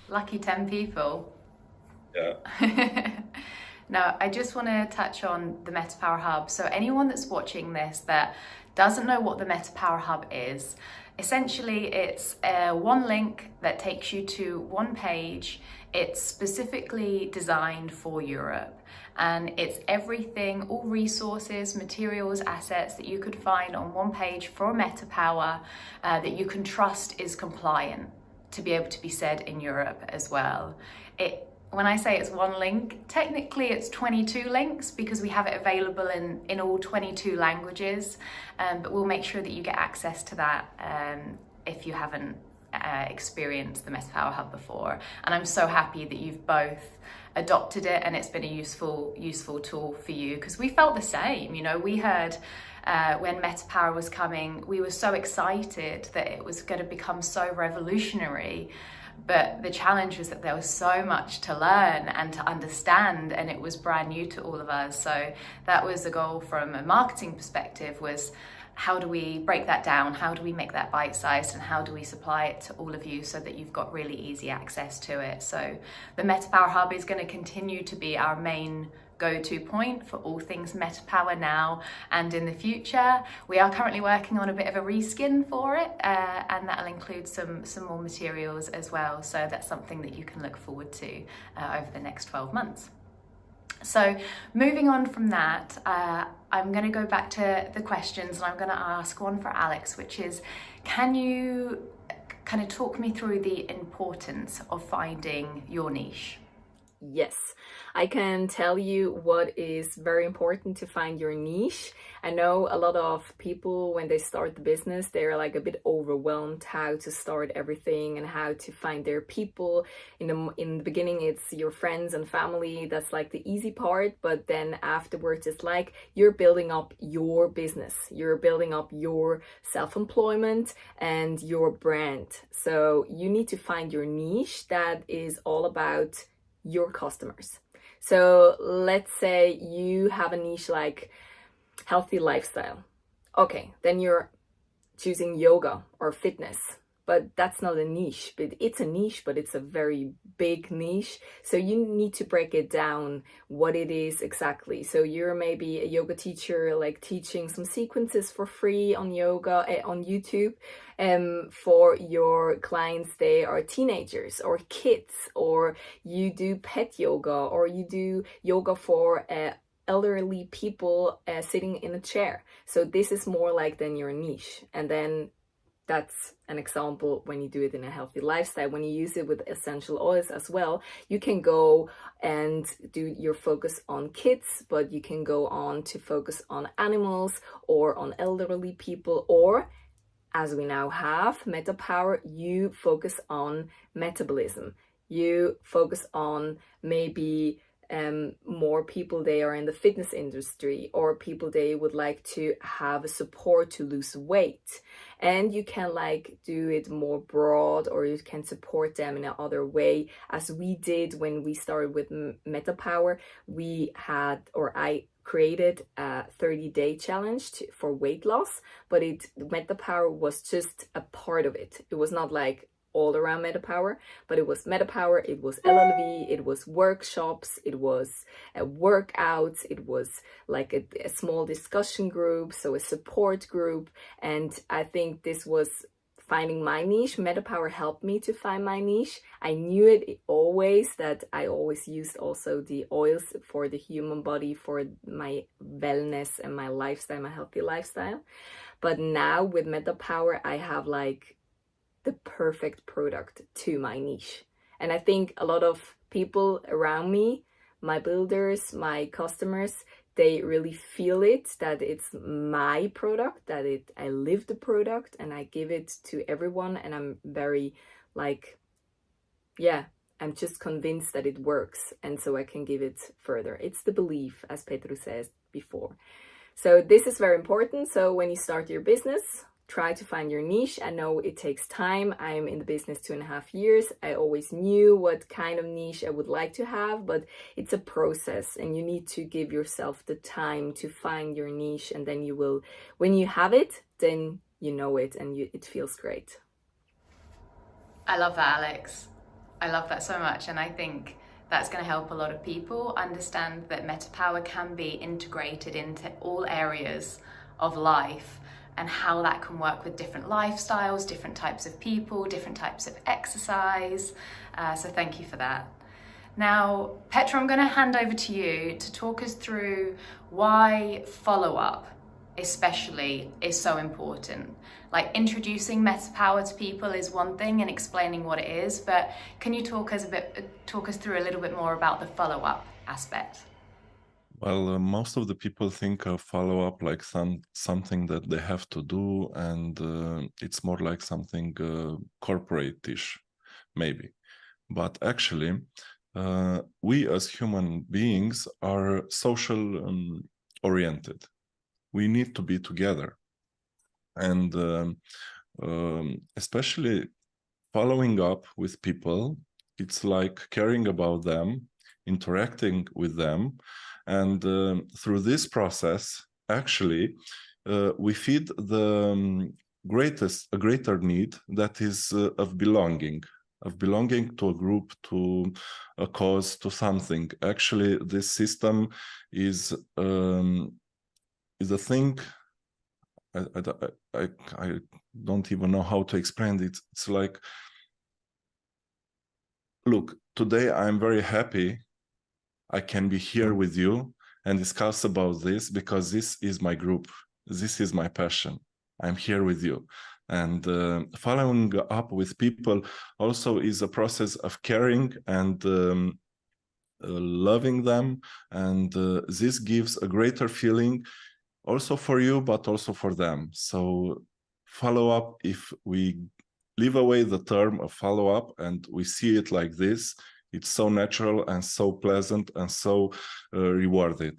Lucky 10 people. Yeah. Now, I just want to touch on the MetaPWR Hub. So anyone that's watching this that doesn't know what the MetaPWR Hub is, essentially it's one link that takes you to one page. It's specifically designed for Europe, and it's everything, all resources, materials, assets that you could find on one page for MetaPWR that you can trust is compliant to be able to be said in Europe as well. When I say it's one link, technically it's 22 links because we have it available in all 22 languages, but we'll make sure that you get access to that if you haven't experienced the MetaPWR Hub before. And I'm so happy that you've both adopted it and it's been a useful tool for you, because we felt the same. We heard when MetaPWR was coming, we were so excited that it was going to become so revolutionary. But the challenge was that there was so much to learn and to understand, and it was brand new to all of us. So that was the goal from a marketing perspective, was how do we break that down? How do we make that bite-sized, and how do we supply it to all of you so that you've got really easy access to it? So the MetaPWR Hub is going to continue to be our main go-to point for all things MetaPWR now and in the future. We are currently working on a bit of a reskin for it, and that'll include some more materials as well. So that's something that you can look forward to over the next 12 months. So moving on from that, I'm going to go back to the questions, and I'm going to ask one for Alex, which is, can you kind of talk me through the importance of finding your niche? Yes, I can tell you what is very important to find your niche. I know a lot of people, when they start the business, they're like a bit overwhelmed how to start everything and how to find their people. In the beginning, it's your friends and family. That's like the easy part. But then afterwards, it's like you're building up your business. You're building up your self-employment and your brand. So you need to find your niche that is all about your customers. So let's say you have a niche like healthy lifestyle. Okay, then you're choosing yoga or fitness. But that's not a niche. But it's a niche, but it's a very big niche. So you need to break it down what it is exactly. So you're maybe a yoga teacher, like teaching some sequences for free on yoga on YouTube. For your clients, they are teenagers or kids, or you do pet yoga, or you do yoga for elderly people sitting in a chair. So this is more like then your niche. And then that's an example when you do it in a healthy lifestyle. When you use it with essential oils as well, you can go and do your focus on kids, but you can go on to focus on animals or on elderly people, or as we now have MetaPWR, you focus on metabolism. You focus on maybe more people they are in the fitness industry, or people they would like to have support to lose weight, and you can like do it more broad, or you can support them in another way, as we did when we started with MetaPWR. We had, or I created a 30-day challenge for weight loss, but MetaPWR was just a part of it. It was not like all around MetaPWR, but it was MetaPWR, it was LLV, it was workshops, it was workouts, it was like a small discussion group, so a support group. And I think this was finding my niche. MetaPWR helped me to find my niche. I knew it always, that I always used also the oils for the human body, for my wellness and my lifestyle, my healthy lifestyle. But now with MetaPWR, I have like the perfect product to my niche. And I think a lot of people around me, my builders, my customers, they really feel it, that it's my product, that I live the product and I give it to everyone. And I'm very like, yeah, I'm just convinced that it works. And so I can give it further. It's the belief, as Petru says before. So this is very important. So when you start your business, try to find your niche. I know it takes time. I'm in the business 2.5 years. I always knew what kind of niche I would like to have, but it's a process and you need to give yourself the time to find your niche. And then you will, when you have it, then you know it and it feels great. I love that, Alex. I love that so much. And I think that's going to help a lot of people understand that MetaPWR can be integrated into all areas of life, and how that can work with different lifestyles, different types of people, different types of exercise. So thank you for that. Now, Petra, I'm going to hand over to you to talk us through why follow-up especially is so important. Like introducing MetaPWR to people is one thing and explaining what it is, but can you talk us through a little bit more about the follow-up aspect? Well, most of the people think of follow-up like something that they have to do, and it's more like something corporate-ish, maybe. But actually, we as human beings are social oriented. We need to be together. And especially following up with people, it's like caring about them, interacting with them. And through this process, actually, we feed the greater need, that is of belonging to a group, to a cause, to something. Actually, this system is a thing. I don't even know how to explain it. It's like, look, today I'm very happy I can be here with you and discuss about this, because this is my group. This is my passion. I'm here with you. And following up with people also is a process of caring and loving them. And this gives a greater feeling also for you, but also for them. So follow up, if we leave away the term of follow up and we see it like this, it's so natural and so pleasant and so rewarded.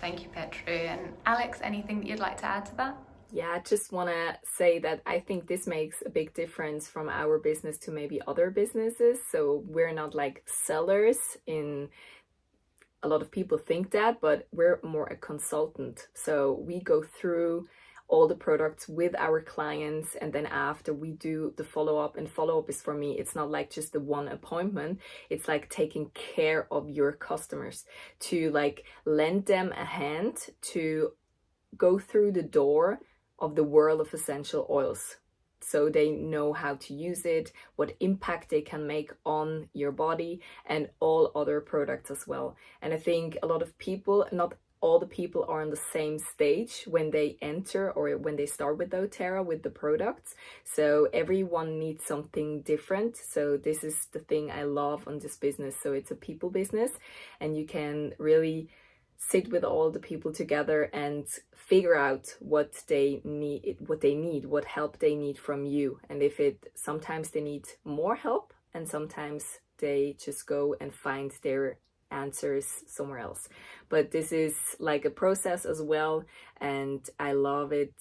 Thank you, Petru. And Alex, anything that you'd like to add to that? Yeah, I just want to say that I think this makes a big difference from our business to maybe other businesses. So we're not like sellers in, a lot of people think that, but we're more a consultant. So we go through all the products with our clients, and then after we do the follow-up. And follow-up is, for me, it's not like just the one appointment, it's like taking care of your customers, to like lend them a hand to go through the door of the world of essential oils, so they know how to use it, what impact they can make on your body, and all other products as well. And I think a lot of people, not all the people, are on the same stage when they enter or when they start with doTERRA, with the products. So everyone needs something different. So this is the thing I love on this business. So it's a people business, and you can really sit with all the people together and figure out what they need, what help they need from you. And if sometimes they need more help, and sometimes they just go and find their answers somewhere else. But this is like a process as well, and I love it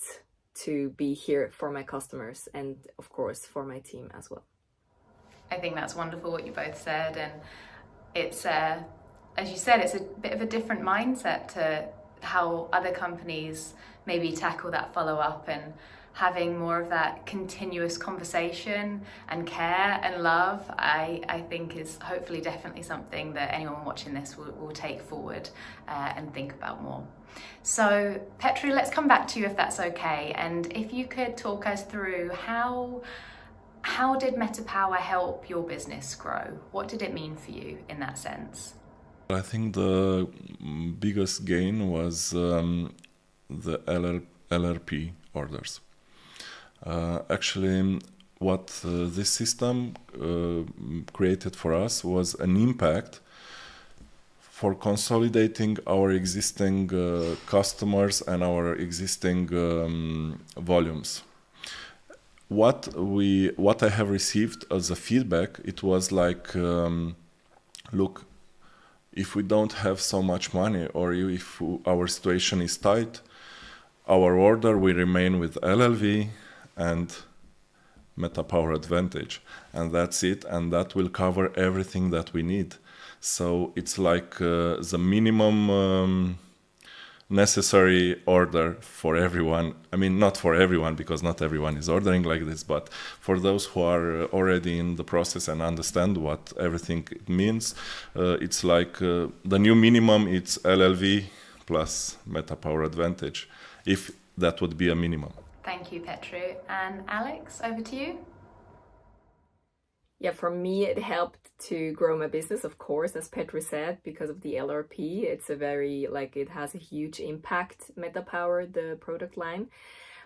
to be here for my customers and of course for my team as well. I think that's wonderful what you both said, and it's as you said, it's a bit of a different mindset to how other companies maybe tackle that follow-up, and having more of that continuous conversation and care and love, I think is hopefully definitely something that anyone watching this will take forward and think about more. So Petru, let's come back to you if that's okay, and if you could talk us through how did MetaPWR help your business grow? What did it mean for you in that sense? I think the biggest gain was the LRP orders. Actually, what this system created for us was an impact for consolidating our existing customers and our existing volumes. What I have received as a feedback, it was like, look, if we don't have so much money, or if our situation is tight, our order will remain with LLV and MetaPWR Advantage, and that's it, and that will cover everything that we need. So it's like the minimum necessary order for everyone. I mean, not for everyone, because not everyone is ordering like this, but for those who are already in the process and understand what everything means, it's like the new minimum, it's LLV plus MetaPWR Advantage, if that would be a minimum. Thank you, Petru. And Alex, over to you. Yeah, for me, it helped to grow my business, of course, as Petru said, because of the LRP. It's it has a huge impact, MetaPWR, the product line.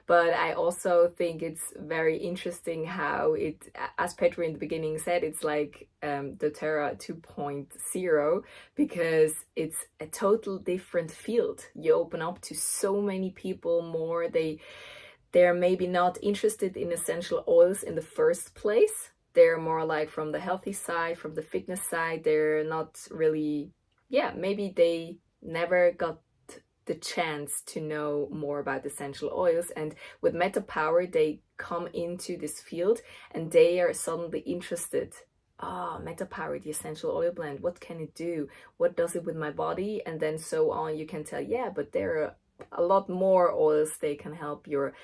But I also think it's very interesting how it, as Petru in the beginning said, it's like doTERRA 2.0, because it's a total different field. You open up to so many people more. They're maybe not interested in essential oils in the first place. They're more like from the healthy side, from the fitness side. They're not really, maybe they never got the chance to know more about essential oils. And with MetaPWR, they come into this field and they are suddenly interested. MetaPWR, the essential oil blend, what can it do? What does it with my body? And then so on, you can tell, but there are a lot more oils. They can help your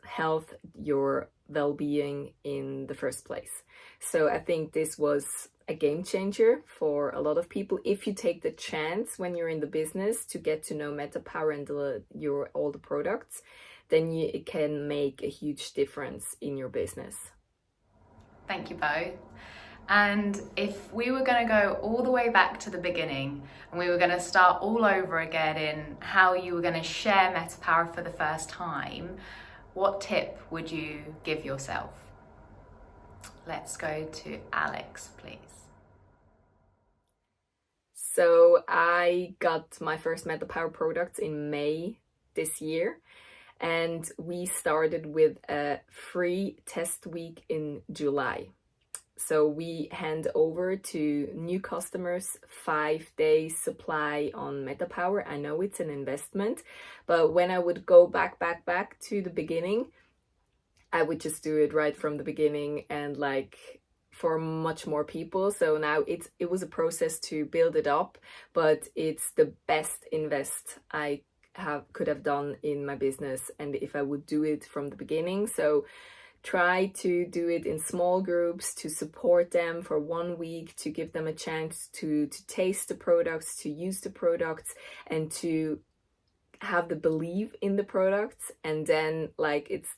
health, your well-being in the first place. So I think this was a game changer for a lot of people. If you take the chance when you're in the business to get to know MetaPWR and all the products, then it can make a huge difference in your business. Thank you both. And if we were going to go all the way back to the beginning and we were going to start all over again in how you were going to share MetaPWR for the first time, what tip would you give yourself? Let's go to Alex, please. So I got my first MetaPWR products in May this year, and we started with a free test week in July. So we hand over to new customers 5 days supply on MetaPWR. I know it's an investment, but when I would go back to the beginning, I would just do it right from the beginning and for much more people. So now it was a process to build it up, but it's the best invest I could have done in my business, and if I would do it from the beginning. So try to do it in small groups, to support them for 1 week, to give them a chance to taste the products, to use the products, and to have the belief in the products. And then it's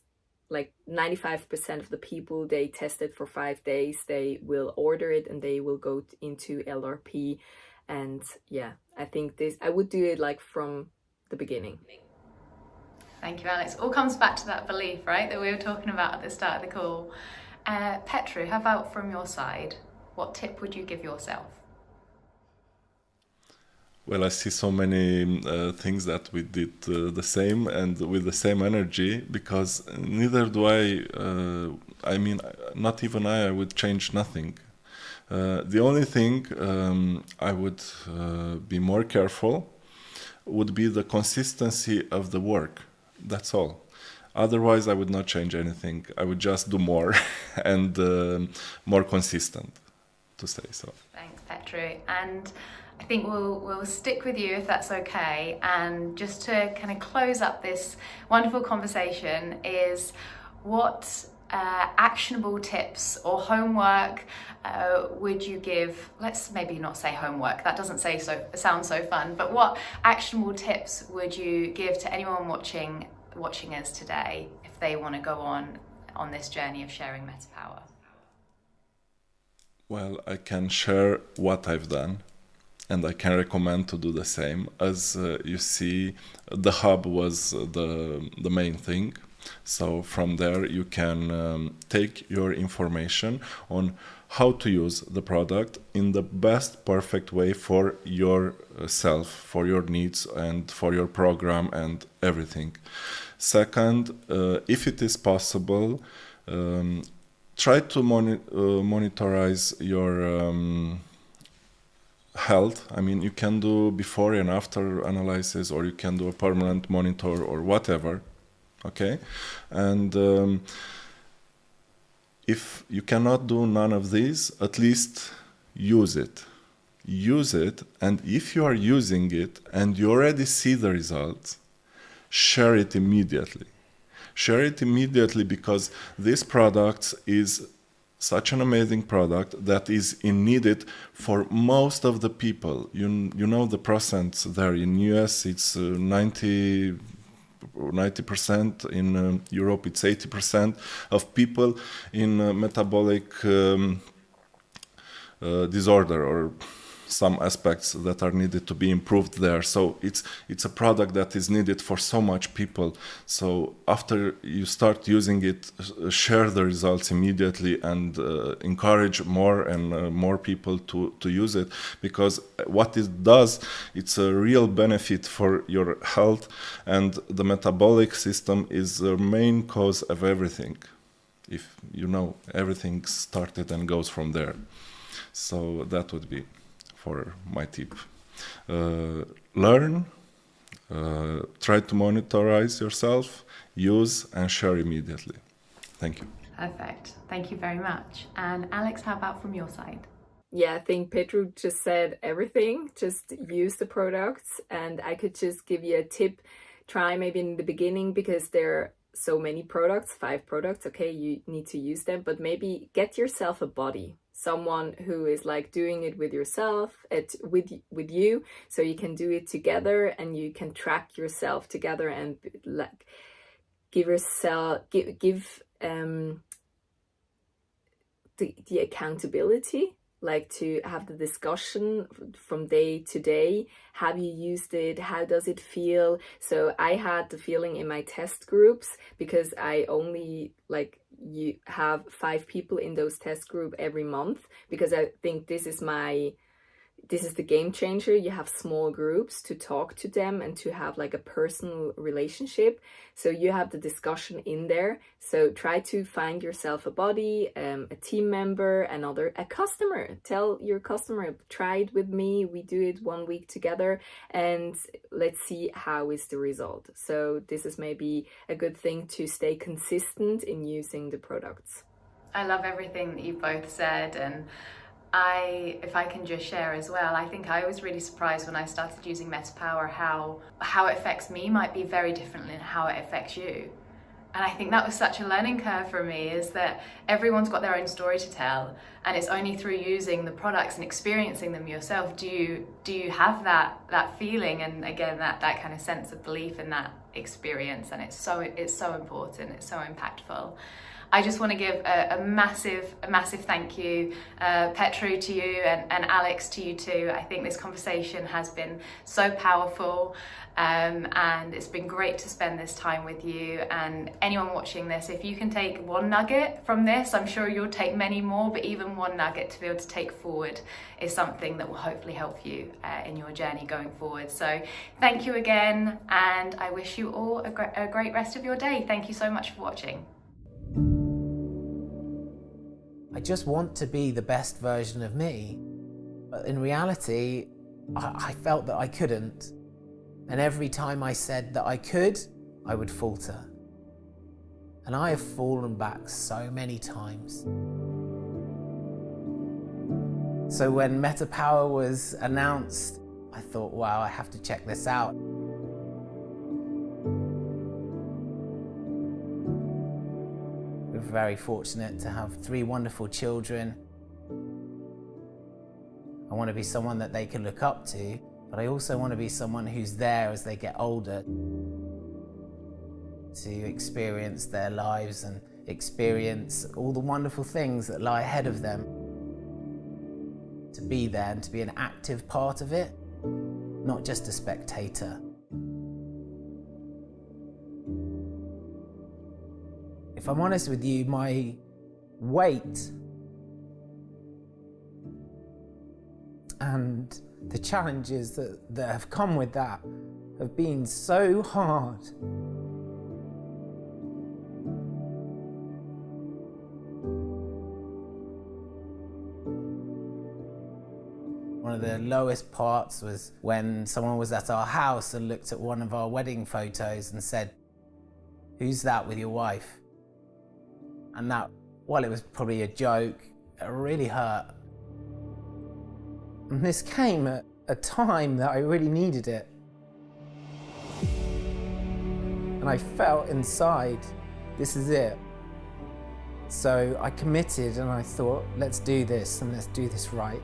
like 95% of the people, they test it for 5 days, they will order it and they will go into LRP. And yeah, I think I would do it like from the beginning. Thank you, Alex. All comes back to that belief, right, that we were talking about at the start of the call. Petru, how about from your side? What tip would you give yourself? Well, I see so many things that we did the same and with the same energy, because neither do I mean, not even I would change nothing. The only thing I would be more careful would be the consistency of the work. That's all. Otherwise, I would not change anything. I would just do more and more consistent, to say so. Thanks, Petru. And I think we'll stick with you if that's okay. And just to kind of close up this wonderful conversation is what actionable tips or homework would you give? Let's maybe not say homework, that doesn't sound so fun, but what actionable tips would you give to anyone watching us today if they want to go on this journey of sharing MetaPWR? Well, I can share what I've done, and I can recommend to do the same. As you see, the hub was the main thing. So from there you can take your information on how to use the product in the best perfect way for yourself, for your needs and for your program and everything. Second, if it is possible, try to monitorize your health. I mean, you can do before and after analysis, or you can do a permanent monitor or whatever. Okay, and if you cannot do none of these, at least use it. Use it, and if you are using it and you already see the results, share it immediately. Share it immediately, because this product is such an amazing product that is needed for most of the people. You know the percents there. In US it's 90%, in Europe it's 80% of people in metabolic disorder, or some aspects that are needed to be improved there. So it's a product that is needed for so much people. So after you start using it, share the results immediately and encourage more and more people to use it, because what it does, it's a real benefit for your health, and the metabolic system is the main cause of everything. If you know, everything started and goes from there. So that would be for my tip. Learn, try to monitorize yourself, use and share immediately. Thank you. Perfect. Thank you very much. And Alex, how about from your side? Yeah, I think Petru just said everything. Just use the products, and I could just give you a tip. Try maybe in the beginning, because there are so many products, 5 products, okay, you need to use them, but maybe get yourself a buddy. Someone who is like doing it with yourself, with you, so you can do it together and you can track yourself together and like give the accountability, like to have the discussion from day to day. Have you used it? How does it feel? So I had the feeling in my test groups, because I only you have 5 people in those test group every month, because I think this is the game changer. You have small groups to talk to them and to have like a personal relationship. So you have the discussion in there. So try to find yourself a buddy, a team member, a customer. Tell your customer, try it with me. We do it 1 week together and let's see how is the result. So this is maybe a good thing to stay consistent in using the products. I love everything that you both said, and if I can just share as well, I think I was really surprised when I started using MetaPWR how it affects me might be very different than how it affects you. And I think that was such a learning curve for me, is that everyone's got their own story to tell, and it's only through using the products and experiencing them yourself do you have that feeling, and again that kind of sense of belief in that experience. And it's so important, it's so impactful. I just want to give a massive thank you, Petru, to you, and Alex, to you too. I think this conversation has been so powerful, and it's been great to spend this time with you. And anyone watching this, if you can take one nugget from this, I'm sure you'll take many more, but even one nugget to be able to take forward is something that will hopefully help you in your journey going forward. So thank you again, and I wish you all a great rest of your day. Thank you so much for watching. I just want to be the best version of me, but in reality, I felt that I couldn't. And every time I said that I could, I would falter. And I have fallen back so many times. So when MetaPWR was announced, I thought, wow, I have to check this out. We're very fortunate to have 3 wonderful children. I want to be someone that they can look up to, but I also want to be someone who's there as they get older to experience their lives and experience all the wonderful things that lie ahead of them. To be there and to be an active part of it, not just a spectator. If I'm honest with you, my weight and the challenges that have come with that have been so hard. One of the lowest parts was when someone was at our house and looked at one of our wedding photos and said, "Who's that with your wife?" And that, while it was probably a joke, it really hurt. And this came at a time that I really needed it. And I felt inside, this is it. So I committed and I thought, let's do this and let's do this right.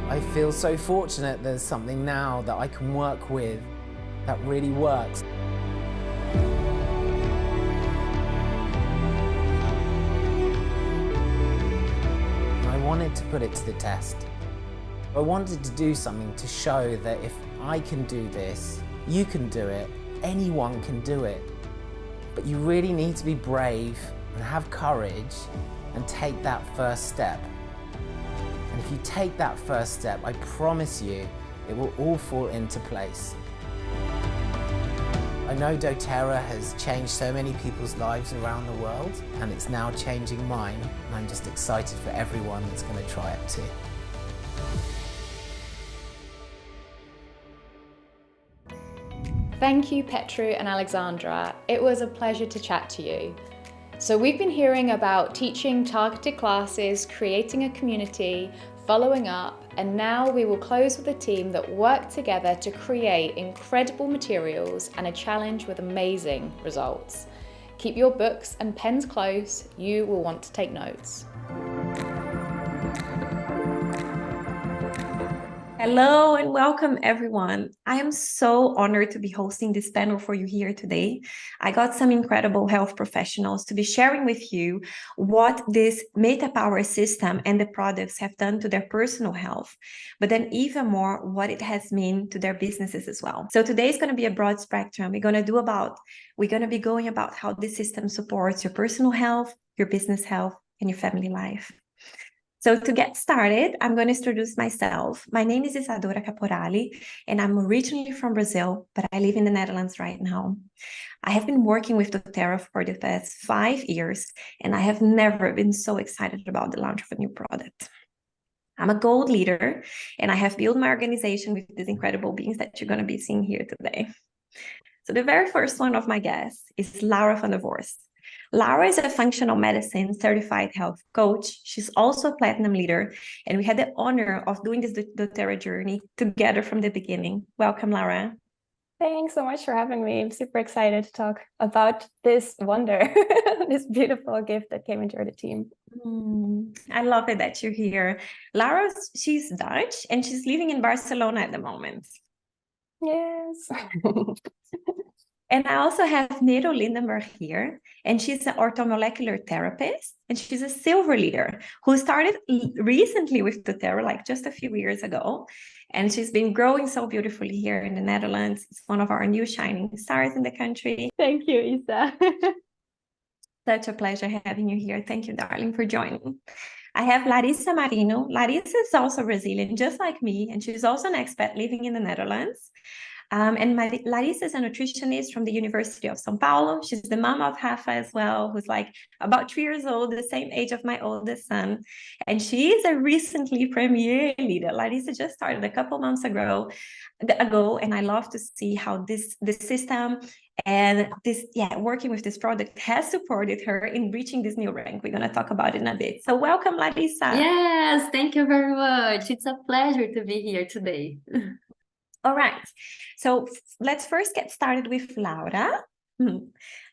I feel so fortunate there's something now that I can work with that really works. I wanted to put it to the test. I wanted to do something to show that if I can do this, you can do it, anyone can do it. But you really need to be brave and have courage and take that first step. And if you take that first step, I promise you, it will all fall into place. I know doTERRA has changed so many people's lives around the world, and it's now changing mine, and I'm just excited for everyone that's going to try it too. Thank you, Petru and Alexandra. It was a pleasure to chat to you. So we've been hearing about teaching targeted classes, creating a community, following up, and now we will close with a team that worked together to create incredible materials and a challenge with amazing results. Keep your books and pens close, you will want to take notes. Hello and welcome everyone. I am so honored to be hosting this panel for you here today. I got some incredible health professionals to be sharing with you what this MetaPWR system and the products have done to their personal health, but then even more what it has meant to their businesses as well. So today is going to be a broad spectrum. We're going to be going about how this system supports your personal health, your business health, and your family life. So to get started, I'm going to introduce myself. My name is Isadora Caporali, and I'm originally from Brazil, but I live in the Netherlands right now. I have been working with doTERRA for the past 5 years, and I have never been so excited about the launch of a new product. I'm a gold leader, and I have built my organization with these incredible beings that you're going to be seeing here today. So the very first one of my guests is Laura van der Vorst. Laura is a functional medicine certified health coach. She's also a platinum leader, and we had the honor of doing this doTERRA journey together from the beginning. Welcome, Laura. Thanks so much for having me. I'm super excited to talk about this wonder, this beautiful gift that came into the team. I love it that you're here. Laura, she's Dutch and she's living in Barcelona at the moment. Yes. And I also have Nero Lindenberg here, and she's an orthomolecular therapist, and she's a silver leader who started recently with doTERRA, like just a few years ago. And she's been growing so beautifully here in the Netherlands. It's one of our new shining stars in the country. Thank you, Isa. Such a pleasure having you here. Thank you, darling, for joining. I have Larissa Marino. Larissa is also Brazilian, just like me, and she's also an expat living in the Netherlands. And Larissa is a nutritionist from the University of São Paulo. She's the mom of Rafa as well, who's like about 3 years old, the same age of my oldest son. And she is a recently premier leader. Larissa just started a couple months ago, and I love to see how this system and this, working with this product has supported her in reaching this new rank. We're going to talk about it in a bit. So welcome, Larissa. Yes, thank you very much. It's a pleasure to be here today. All right, so let's first get started with Laura.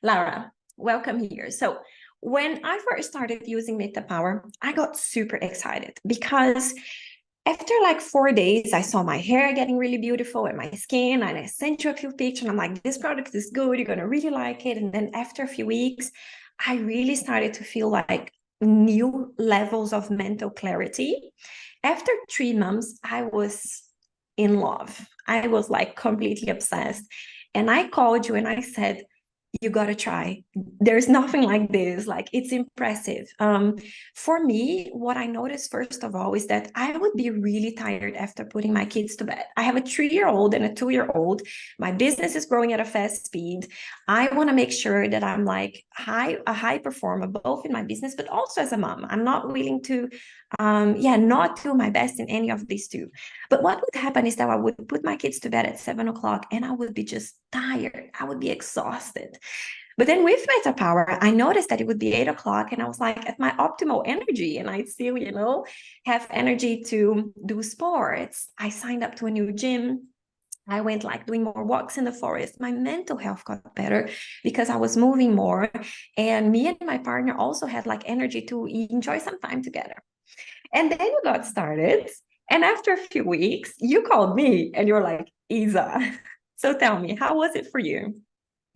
Laura, welcome here. So when I first started using MetaPWR, I got super excited because after like 4 days, I saw my hair getting really beautiful and my skin, and I sent you a few pictures, and I'm like, this product is good, you're gonna really like it. And then after a few weeks, I really started to feel like new levels of mental clarity. After 3 months, I was in love. I was like completely obsessed. And I called you and I said, you got to try. There's nothing like this. Like, it's impressive. For me, what I noticed first of all is that I would be really tired after putting my kids to bed. I have a 3-year-old and a 2-year-old. My business is growing at a fast speed. I want to make sure that I'm like a high performer, both in my business, but also as a mom. I'm not willing to, not do my best in any of these two. But what would happen is that I would put my kids to bed at 7 o'clock and I would be just tired. I would be exhausted. But then with MetaPWR, I noticed that it would be 8 o'clock and I was like at my optimal energy, and I'd still, have energy to do sports. I signed up to a new gym. I went like doing more walks in the forest. My mental health got better because I was moving more. And me and my partner also had like energy to enjoy some time together. And then you got started. And after a few weeks, you called me and you're like, Isa. So tell me, how was it for you?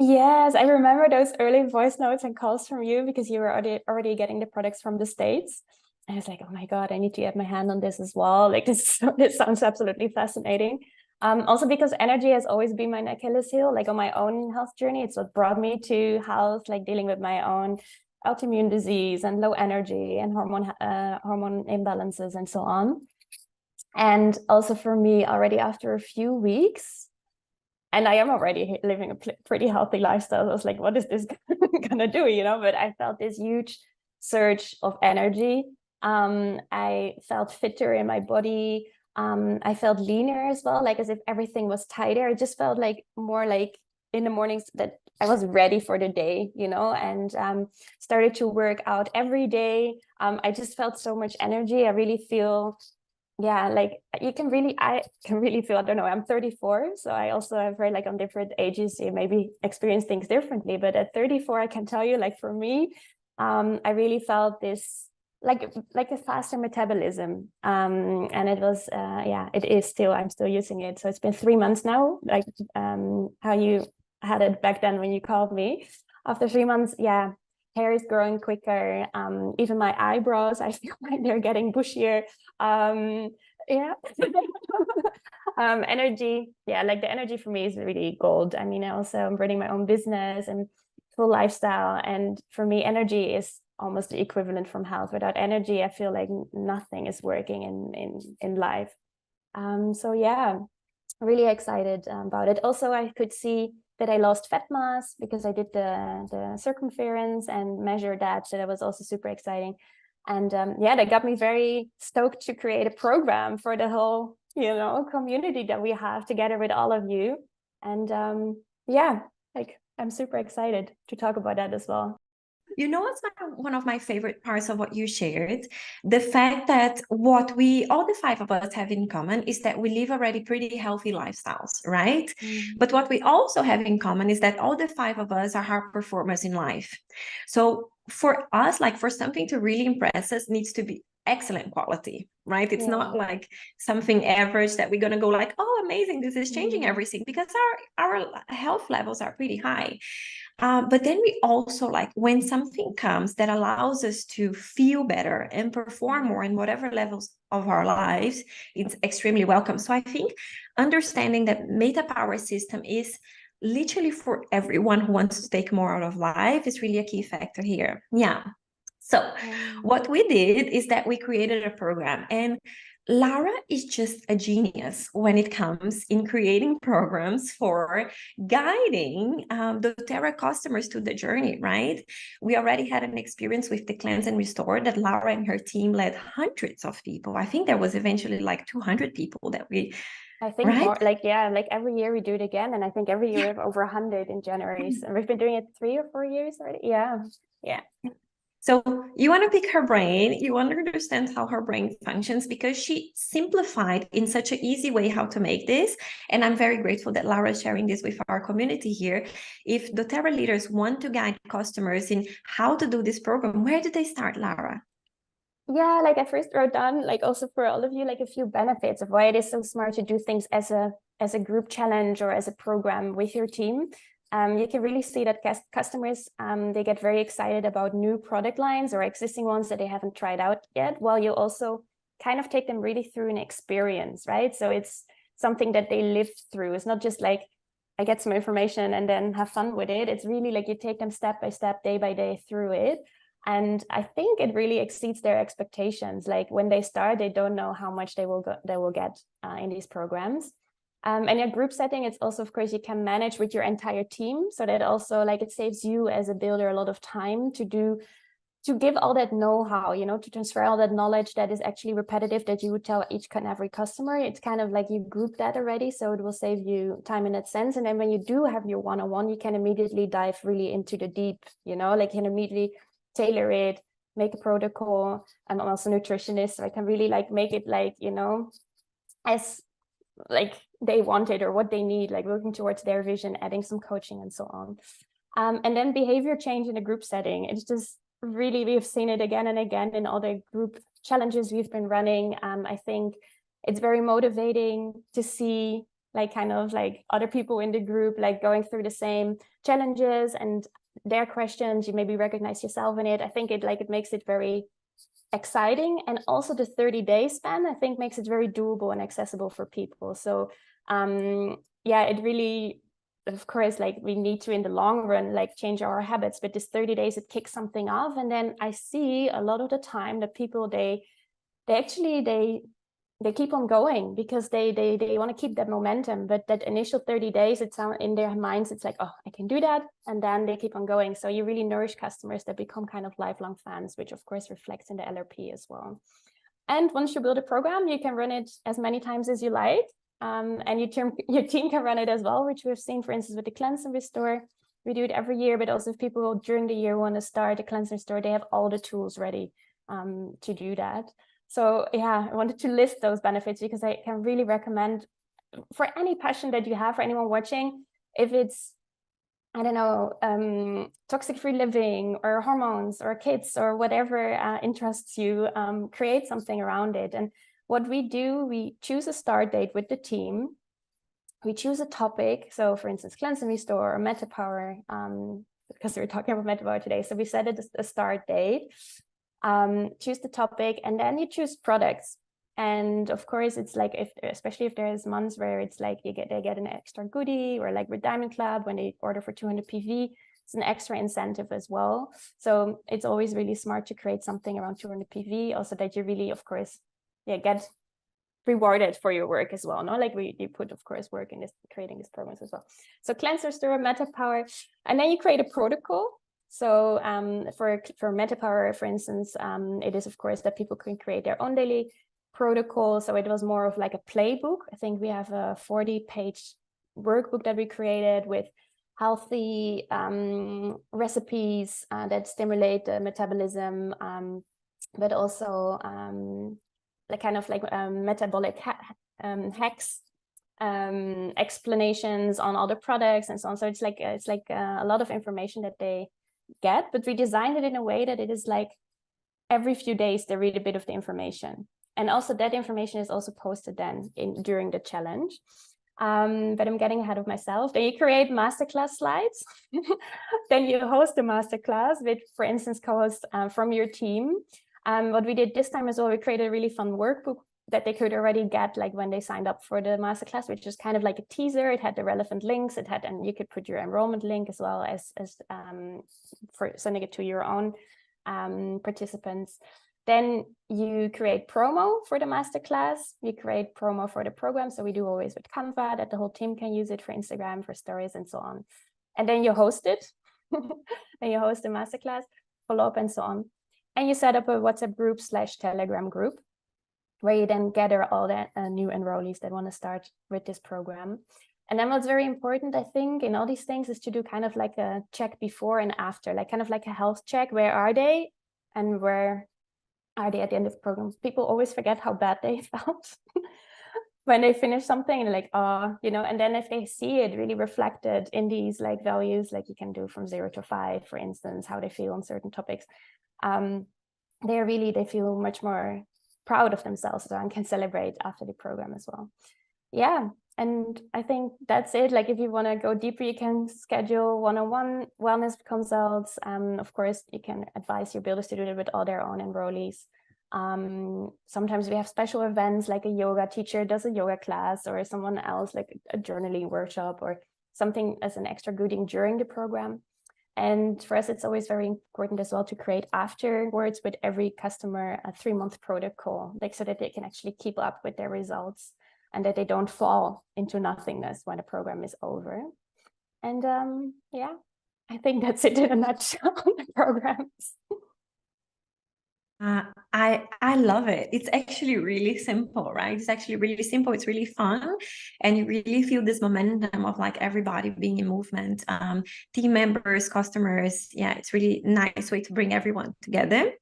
Yes, I remember those early voice notes and calls from you because you were already getting the products from the States. And I was like, oh my God, I need to get my hand on this as well. Like this sounds absolutely fascinating. Also because energy has always been my Achilles heel, like on my own health journey. It's what brought me to health, like dealing with my own autoimmune disease and low energy and hormone imbalances and so on. And also for me, already after a few weeks, and I am already living a pretty healthy lifestyle, I was like, what is this gonna do, But I felt this huge surge of energy. I felt fitter in my body. I felt leaner as well, like as if everything was tighter. I just felt like more like in the mornings that I was ready for the day, and started to work out every day. I just felt so much energy. I really feel, like I can really feel, I don't know, I'm 34. So I also have heard like on different ages, you maybe experience things differently. But at 34, I can tell you, like for me, I really felt this like a faster metabolism. And it was, it is still, I'm still using it. So it's been 3 months now, like how you had it back then when you called me. After 3 months, hair is growing quicker. Even my eyebrows, I feel like they're getting bushier. Energy, like the energy for me is really gold. I mean, also I'm running my own business and full lifestyle. And for me, energy is almost the equivalent from health. Without energy, I feel like nothing is working in life. Really excited about it. Also, I could see that I lost fat mass because I did the circumference and measured that. So that was also super exciting. And that got me very stoked to create a program for the whole, community that we have together with all of you. And I'm super excited to talk about that as well. you know what's one of my favorite parts of what you shared? The fact that what we, all the five of us have in common is that we live already pretty healthy lifestyles, right? But what we also have in common is that all the five of us are high performers in life. So for us, like for something to really impress us needs to be excellent quality, right? It's not like something average that we're going to go like, oh, amazing, this is changing everything, because our health levels are pretty high. But then we also like when something comes that allows us to feel better and perform more in whatever levels of our lives, it's extremely welcome. So I think understanding that MetaPWR system is literally for everyone who wants to take more out of life is really a key factor here. Yeah. So what we did is that we created a program, and Lara is just a genius when it comes in creating programs for guiding doTERRA customers to the journey, right? We already had an experience with the Cleanse and Restore that Lara and her team led hundreds of people. I think there was eventually like 200 people that we... I think more, like every year we do it again, and I think every year we have over 100 in January, and we've been doing it 3 or 4 years already. Yeah. So you want to pick her brain, you want to understand how her brain functions, because she simplified in such an easy way how to make this. And I'm very grateful that Lara is sharing this with our community here. If doTERRA leaders want to guide customers in how to do this program, where do they start, Lara? Yeah, like I first wrote down, like also for all of you, like a few benefits of why it is so smart to do things as a group challenge or as a program with your team. You can really see that customers, they get very excited about new product lines or existing ones that they haven't tried out yet, while you also kind of take them really through an experience, right? So it's something that they live through. It's not just like, I get some information and then have fun with it. It's really like you take them step by step, day by day through it. And I think it really exceeds their expectations. Like when they start, they don't know how much they will get in these programs. And in a group setting, it's also, of course, you can manage with your entire team, so that also like it saves you as a builder a lot of time to give all that know-how, you know, to transfer all that knowledge that is actually repetitive that you would tell each and every customer. It's kind of like you group that already, so it will save you time in that sense. And then when you do have your one-on-one, you can immediately dive really into the deep, you know, like you can immediately tailor it, make a protocol. I'm also a nutritionist, so I can really like make it like, you know, as like they want it or what they need, like working towards their vision, adding some coaching and so on. And then behavior change in a group setting. It's just really, we've seen it again and again in all the group challenges we've been running. I think it's very motivating to see like kind of like other people in the group like going through the same challenges and their questions. You maybe recognize yourself in it. I think it makes it very exciting. And also the 30-day span, I think, makes it very doable and accessible for people. So yeah, it really, of course, like we need to in the long run like change our habits, but this 30 days it kicks something off. And then I see a lot of the time that people they keep on going because they want to keep that momentum. But that initial 30 days, it's in their minds, it's like, oh, I can do that. And then they keep on going. So you really nourish customers that become kind of lifelong fans, which of course reflects in the LRP as well. And once you build a program, you can run it as many times as you like. And your team can run it as well, which we've seen, for instance, with the Cleanse and Restore. We do it every year, but also if people during the year want to start a Cleanse and Restore, they have all the tools ready to do that. So yeah, I wanted to list those benefits because I can really recommend for any passion that you have, for anyone watching, if it's, I don't know, toxic-free living or hormones or kids or whatever interests you, create something around it. And what we do, we choose a start date with the team. We choose a topic. So for instance, Cleanse and Restore or MetaPWR, because we're talking about MetaPWR today. So we set it a start date. Choose the topic, and then you choose products. And of course, it's like especially if there's months where it's like they get an extra goodie, or like with Diamond Club when they order for 200 PV, it's an extra incentive as well. So it's always really smart to create something around 200 PV, also that you really, of course, get rewarded for your work as well. No, like you put, of course, work in this creating these programs as well. So Cleanse, Restore, MetaPWR, and then you create a protocol. So for MetaPWR, for instance, it is, of course, that people can create their own daily protocol. So it was more of like a playbook. I think we have a 40-page workbook that we created with healthy recipes that stimulate the metabolism, but also metabolic hacks, explanations on all the products and so on. So it's like a lot of information that they get, but we designed it in a way that it is like every few days they read a bit of the information, and also that information is also posted then during the challenge. But I'm getting ahead of myself. Then you create masterclass slides. Then you host a masterclass with, for instance, co-hosts from your team. What we did this time as well, we created a really fun workbook that they could already get like when they signed up for the masterclass, which is kind of like a teaser. It had the relevant links. It had, and you could put your enrollment link as well as for sending it to your own participants. Then you create promo for the masterclass. You create promo for the program. So we do always with Canva that the whole team can use it for Instagram, for stories, and so on. And then you host it. Then you host the masterclass, follow up, and so on. And you set up a WhatsApp group / Telegram group where you then gather all the new enrollees that want to start with this program. And then what's very important, I think, in all these things is to do kind of like a check before and after, like kind of like a health check. Where are they and where are they at the end of the program? People always forget how bad they felt when they finish something, and like, oh, you know, and then if they see it really reflected in these like values, like you can do from 0 to 5, for instance, how they feel on certain topics, they feel much more proud of themselves and can celebrate after the program as well. Yeah. And I think that's it. Like if you want to go deeper, you can schedule one-on-one wellness consults. Of course, you can advise your builders to do it with all their own enrollees. Sometimes we have special events like a yoga teacher does a yoga class, or someone else like a journaling workshop or something as an extra goodie during the program. And for us, it's always very important as well to create afterwards with every customer a 3-month protocol, like so that they can actually keep up with their results and that they don't fall into nothingness when the program is over. And yeah, I think that's it in a nutshell on the programs. I love it. It's actually really simple, right? It's actually really simple. It's really fun. And you really feel this momentum of like everybody being in movement, team members, customers. Yeah, it's really nice way to bring everyone together.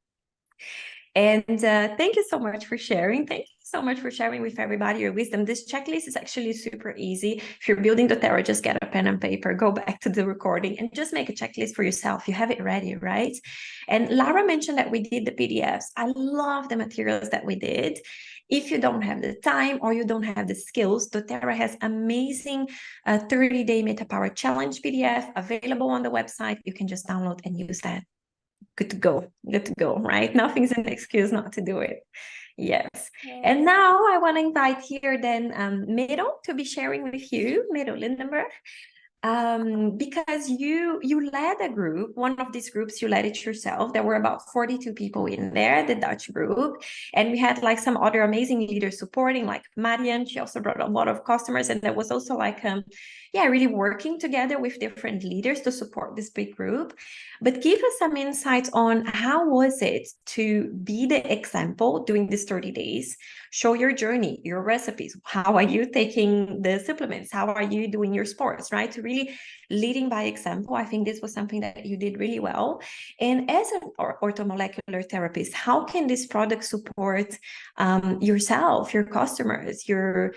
And thank you so much for sharing. Thank you so much for sharing with everybody your wisdom. This checklist is actually super easy. If you're building doTERRA, just get a pen and paper, go back to the recording and just make a checklist for yourself. You have it ready, right? And Lara mentioned that we did the PDFs. I love the materials that we did. If you don't have the time or you don't have the skills, doTERRA has amazing 30-day MetaPWR challenge PDF available on the website. You can just download and use that. Good to go, right? Nothing's an excuse not to do it. Yes. And now I want to invite here then Miro to be sharing with you, Miro Lindenberg, because you led a group, one of these groups, you led it yourself. There were about 42 people in there, the Dutch group, and we had like some other amazing leaders supporting, like Marian. She also brought a lot of customers, and there was also like really working together with different leaders to support this big group. But give us some insights on how was it to be the example during these 30 days, show your journey, your recipes, how are you taking the supplements, how are you doing your sports, right? To really leading by example. I think this was something that you did really well. And as an orthomolecular therapist, how can this product support yourself, your customers, your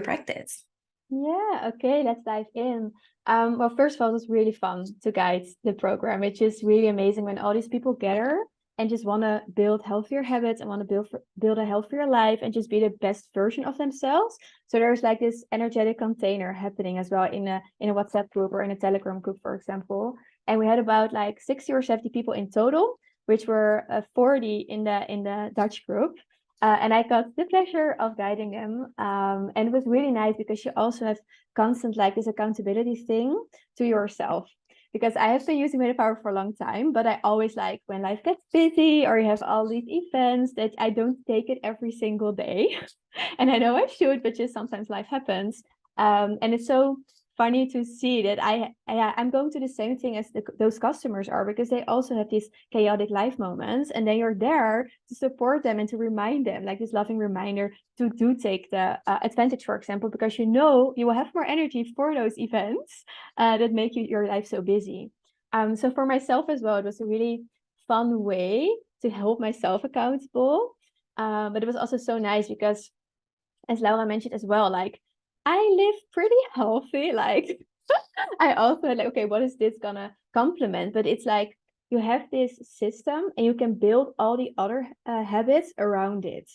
practice? Yeah, okay, let's dive in. Well, first of all, it was really fun to guide the program. It's just really amazing when all these people gather and just want to build healthier habits and want to build a healthier life and just be the best version of themselves. So there's like this energetic container happening as well in a WhatsApp group or in a Telegram group, for example. And we had about like 60 or 70 people in total, which were 40 in the Dutch group. And I got the pleasure of guiding them. And it was really nice because you also have constant like this accountability thing to yourself. Because I have been using MetaPWR for a long time, but I always like when life gets busy or you have all these events that I don't take it every single day. And I know I should, but just sometimes life happens. And it's so funny to see that I'm going to the same thing as those customers are, because they also have these chaotic life moments, and then you're there to support them and to remind them, like this loving reminder to do take the advantage, for example, because you know you will have more energy for those events that make your life so busy. So for myself as well, it was a really fun way to hold myself accountable. But it was also so nice because, as Laura mentioned as well, like I live pretty healthy. Like I also like, okay, what is this gonna complement? But it's like you have this system and you can build all the other habits around it,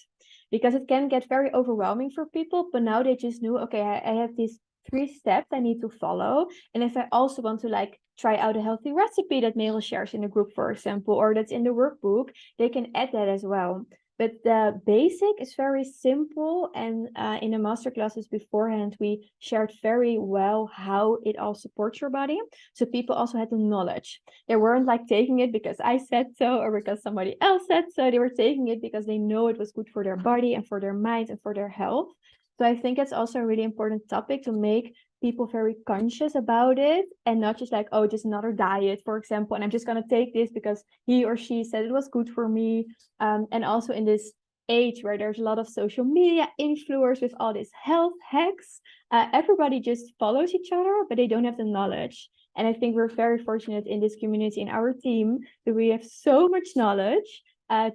because it can get very overwhelming for people. But now they just knew, okay, I have these 3 steps I need to follow. And if I also want to like try out a healthy recipe that Merel shares in the group, for example, or that's in the workbook, they can add that as well. But the basic is very simple, and in the masterclasses beforehand, we shared very well how it all supports your body. So people also had the knowledge. They weren't like taking it because I said so or because somebody else said so. They were taking it because they know it was good for their body and for their mind and for their health. So I think it's also a really important topic to make people very conscious about it, and not just like, oh, just another diet, for example, and I'm just going to take this because he or she said it was good for me. And also in this age where there's a lot of social media influencers with all these health hacks, everybody just follows each other, but they don't have the knowledge. And I think we're very fortunate in this community, in our team, that we have so much knowledge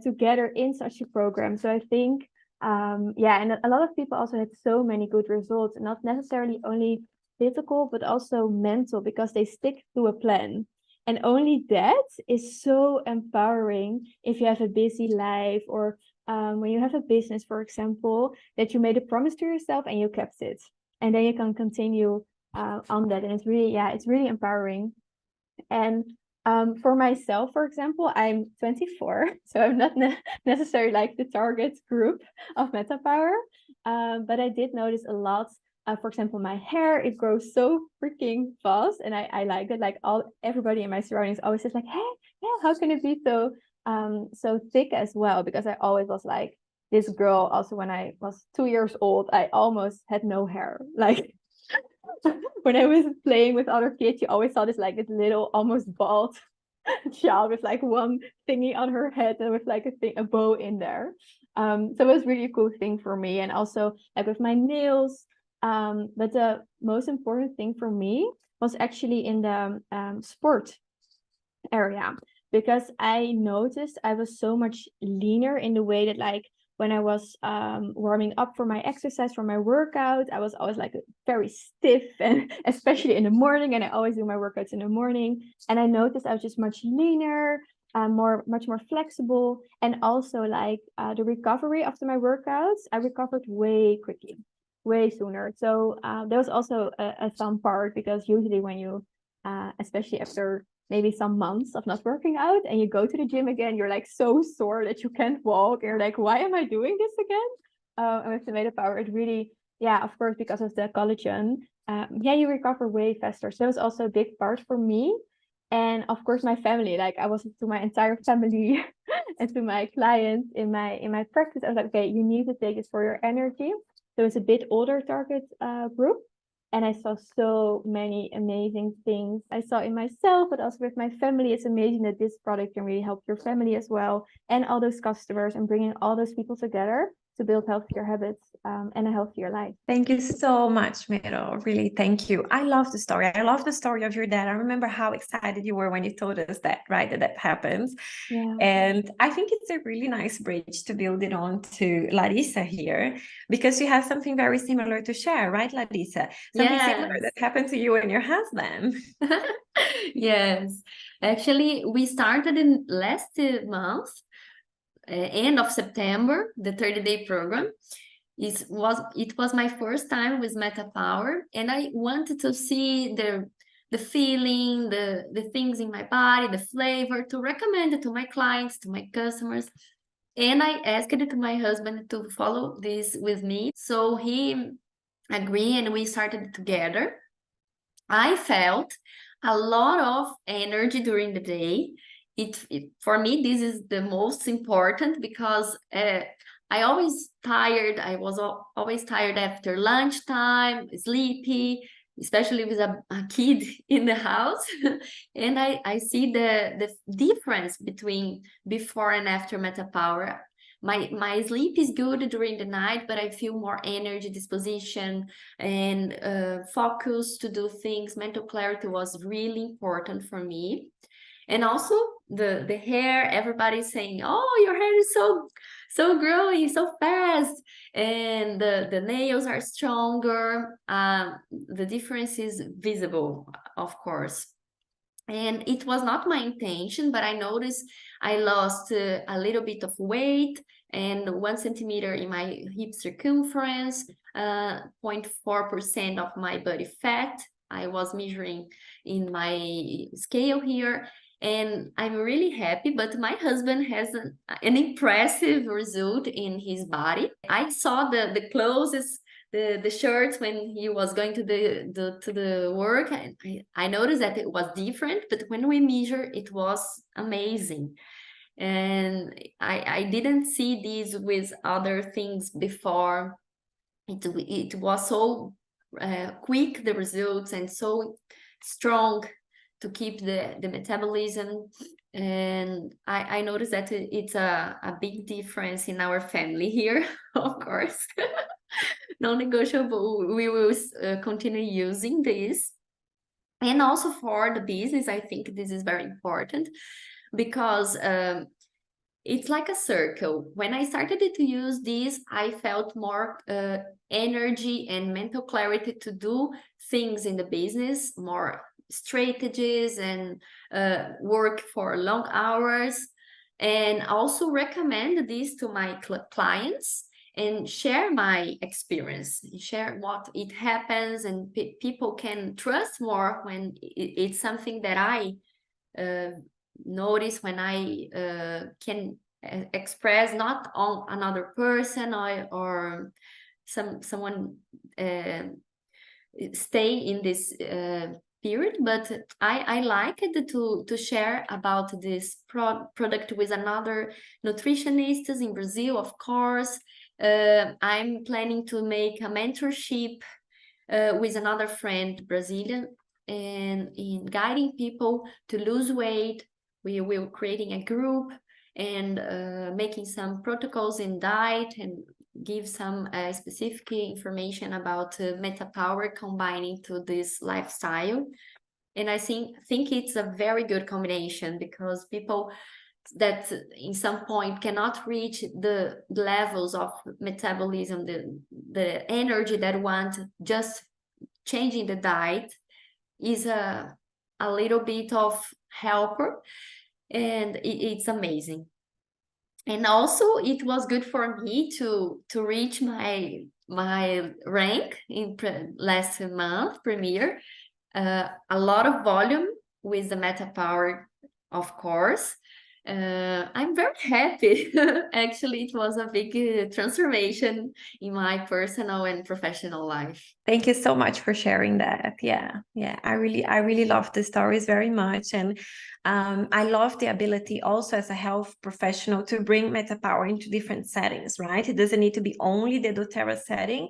together in such a program. So I think, yeah, and a lot of people also had so many good results, not necessarily only physical, but also mental, because they stick to a plan. And only that is so empowering if you have a busy life, or when you have a business, for example, that you made a promise to yourself and you kept it. And then you can continue on that. And it's really, yeah, it's really empowering. And for myself, for example, I'm 24, so I'm not necessarily like the target group of MetaPWR, but I did notice a lot. For example, my hair, it grows so freaking fast, and I like it. Like everybody in my surroundings always says like, hey, yeah, how can it be so so thick as well? Because I always was like this girl. Also, when I was 2 years old, I almost had no hair. Like when I was playing with other kids, you always saw this little almost bald child with like one thingy on her head and with like a bow in there. So it was really a cool thing for me, and also like with my nails. But the most important thing for me was actually in the sport area, because I noticed I was so much leaner in the way that, like, when I was warming up for my exercise, for my workout, I was always like very stiff, and especially in the morning, and I always do my workouts in the morning. And I noticed I was just much leaner, much more flexible, and also like the recovery after my workouts, I recovered way quickly. Way sooner. So that was also a fun part, because usually when you, especially after maybe some months of not working out and you go to the gym again, you're like so sore that you can't walk. You're like, why am I doing this again? And with the MetaPWR, it really, yeah, of course, because of the collagen, yeah, you recover way faster. So it was also a big part for me. And of course, my family, like I was to my entire family and to my clients in my practice, I was like, okay, you need to take this for your energy. So it's a bit older target group, and I saw so many amazing things. I saw in myself, but also with my family. It's amazing that this product can really help your family as well, and all those customers, and bringing all those people together to build healthier habits and a healthier life. Thank you so much, Miro. Really, thank you. I love the story. I love the story of your dad. I remember how excited you were when you told us that, right, that happens. Yeah. And I think it's a really nice bridge to build it on to Larissa here, because you have something very similar to share, right, Larissa? Something similar that happened to you and your husband. Yes. Actually, we started in last month. End of September, the 30-day program. It was my first time with MetaPWR, and I wanted to see the feeling, the things in my body, the flavor, to recommend it to my clients, to my customers. And I asked it to my husband to follow this with me. So he agreed, and we started together. I felt a lot of energy during the day. For me, this is the most important, because I always tired. I was always tired after lunchtime, sleepy, especially with a kid in the house. And I see the difference between before and after MetaPWR. My sleep is good during the night, but I feel more energy, disposition, and focus to do things. Mental clarity was really important for me. And also the hair, everybody's saying, oh, your hair is so growing, so fast. And the nails are stronger. The difference is visible, of course. And it was not my intention, but I noticed I lost a little bit of weight and 1 centimeter in my hip circumference, 0.4% of my body fat. I was measuring in my scale here, and I'm really happy, but my husband has an impressive result in his body. I saw the clothes, the shirts when he was going to the work. I noticed that it was different, but when we measure, it was amazing. And I didn't see these with other things before. It was so quick, the results, and so strong to keep the metabolism. And I noticed that it's a big difference in our family here, of course. Non-negotiable, we will continue using this. And also for the business, I think this is very important, because it's like a circle. When I started to use this, I felt more energy and mental clarity to do things in the business, more strategies and work for long hours. And also recommend this to my clients and share my experience, share what it happens, and people can trust more when it's something that I notice, when I can express not on another person or someone stay in this period, but I like it to share about this product with another nutritionist in Brazil, of course. I'm planning to make a mentorship with another friend, Brazilian, and in guiding people to lose weight. We will creating a group and making some protocols in diet and give some specific information about MetaPWR combining to this lifestyle. And I think it's a very good combination, because people that in some point cannot reach the levels of metabolism, the energy that want just changing the diet, is a little bit of helper, and it's amazing. And also it was good for me to reach my rank in last month premiere, a lot of volume with the MetaPWR, of course. I'm very happy. Actually, it was a big transformation in my personal and professional life. Thank you so much for sharing that. Yeah. I really love the stories very much. And I love the ability also as a health professional to bring MetaPWR into different settings, right? It doesn't need to be only the doTERRA setting,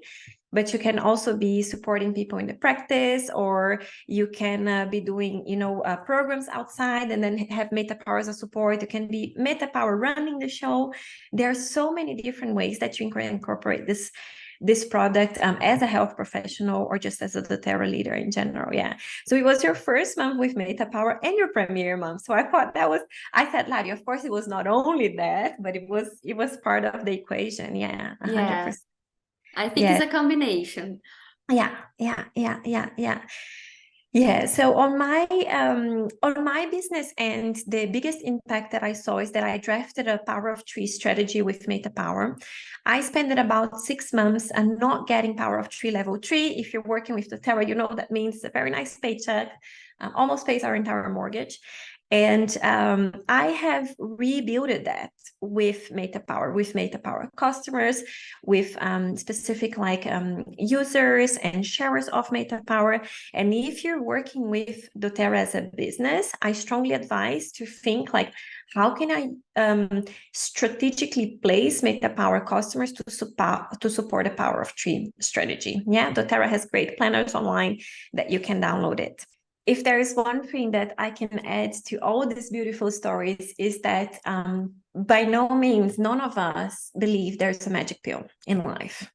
but you can also be supporting people in the practice, or you can be doing, programs outside and then have MetaPWR as a support. You can be MetaPWR running the show. There are so many different ways that you can incorporate this product as a health professional, or just as a doTERRA leader in general. Yeah. So it was your first month with MetaPWR and your premiere month. So I thought I said, Ladi, of course it was not only that, but it was part of the equation. Yeah. 100%. Yeah. I think it's a combination. Yeah. So on my business end, the biggest impact that I saw is that I drafted a Power of 3 strategy with MetaPWR. I spent about 6 months and not getting Power of 3 level 3. If you're working with doTERRA, that means a very nice paycheck, almost pays our entire mortgage. And I have rebuilt that with MetaPWR customers, with specific users and sharers of MetaPWR. And if you're working with doTERRA as a business, I strongly advise to think like, how can I strategically place MetaPWR customers to support the power of three strategy? Yeah, doTERRA has great planners online that you can download it. If there is one thing that I can add to all these beautiful stories is that by no means, none of us believe there's a magic pill in life.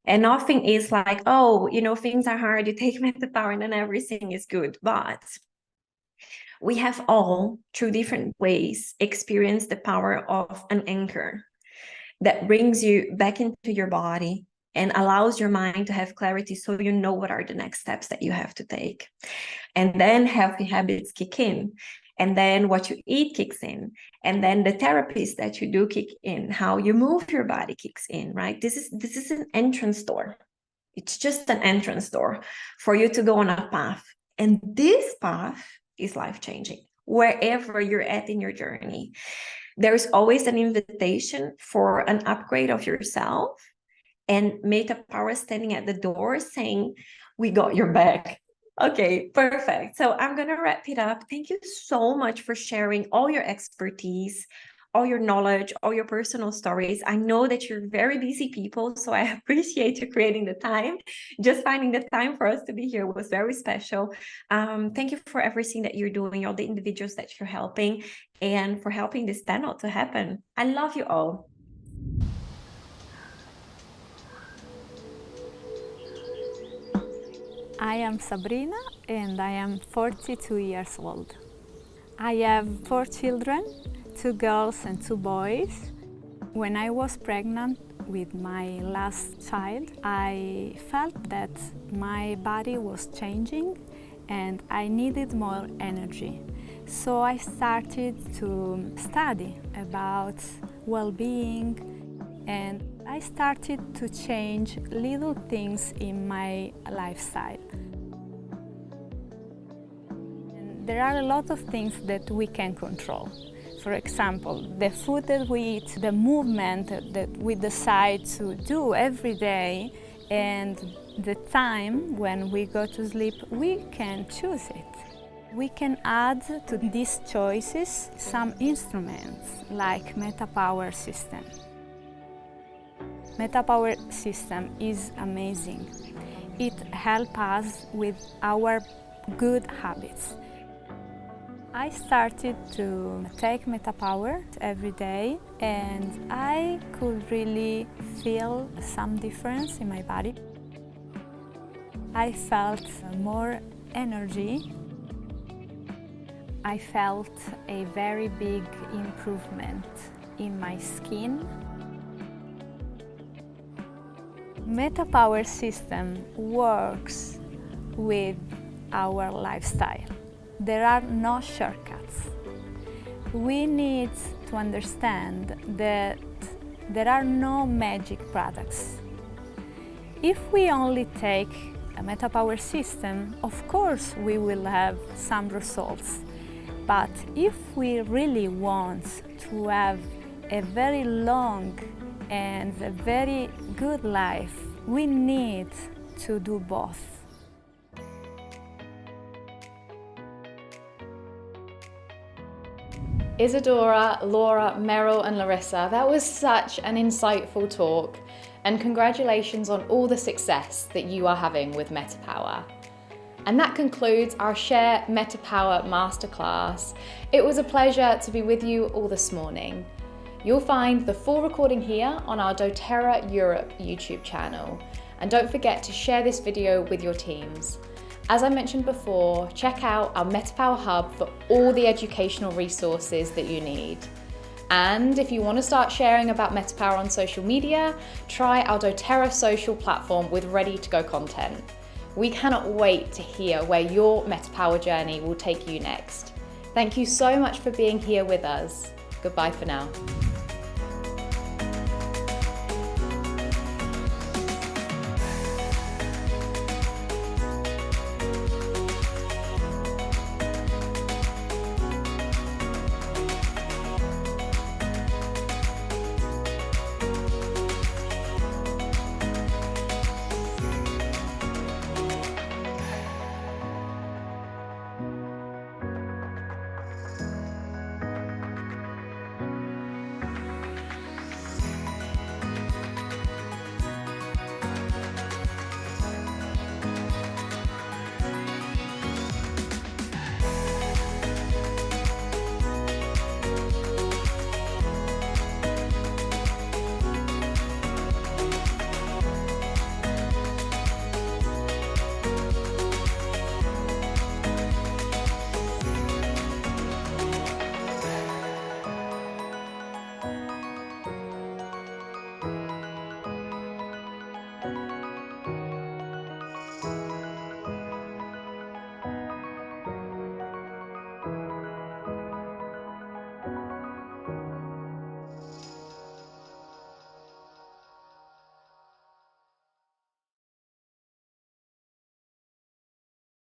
And nothing is like, oh, things are hard, you take MetaPWR and then everything is good. But we have all, through different ways, experienced the power of an anchor that brings you back into your body and allows your mind to have clarity so you know what are the next steps that you have to take. And then healthy habits kick in. And then what you eat kicks in. And then the therapies that you do kick in. How you move your body kicks in, right? This is an entrance door. It's just an entrance door for you to go on a path. And this path is life-changing, wherever you're at in your journey. There's always an invitation for an upgrade of yourself. And MetaPWR standing at the door saying, we got your back. Okay, perfect. So I'm going to wrap it up. Thank you so much for sharing all your expertise, all your knowledge, all your personal stories. I know that you're very busy people, so I appreciate you creating the time. Just finding the time for us to be here was very special. Thank you for everything that you're doing, all the individuals that you're helping, and for helping this panel to happen. I love you all. I am Sabrina and I am 42 years old. I have 4 children, 2 girls and 2 boys. When I was pregnant with my last child, I felt that my body was changing and I needed more energy. So I started to study about well-being and I started to change little things in my lifestyle. And there are a lot of things that we can control. For example, the food that we eat, the movement that we decide to do every day, and the time when we go to sleep, we can choose it. We can add to these choices some instruments like MetaPWR system. MetaPWR system is amazing. It helps us with our good habits. I started to take MetaPWR every day and I could really feel some difference in my body. I felt more energy. I felt a very big improvement in my skin. MetaPWR system works with our lifestyle. There are no shortcuts. We need to understand that there are no magic products. If we only take a MetaPWR system, of course we will have some results. But if we really want to have a very long and a very good life, we need to do both. Isadora, Laura, Meryl and Larissa, that was such an insightful talk, and congratulations on all the success that you are having with MetaPWR. And that concludes our Share MetaPWR Masterclass. It was a pleasure to be with you all this morning. You'll find the full recording here on our doTERRA Europe YouTube channel. And don't forget to share this video with your teams. As I mentioned before, check out our MetaPWR Hub for all the educational resources that you need. And if you want to start sharing about MetaPWR on social media, try our doTERRA social platform with ready-to-go content. We cannot wait to hear where your MetaPWR journey will take you next. Thank you so much for being here with us. Goodbye for now.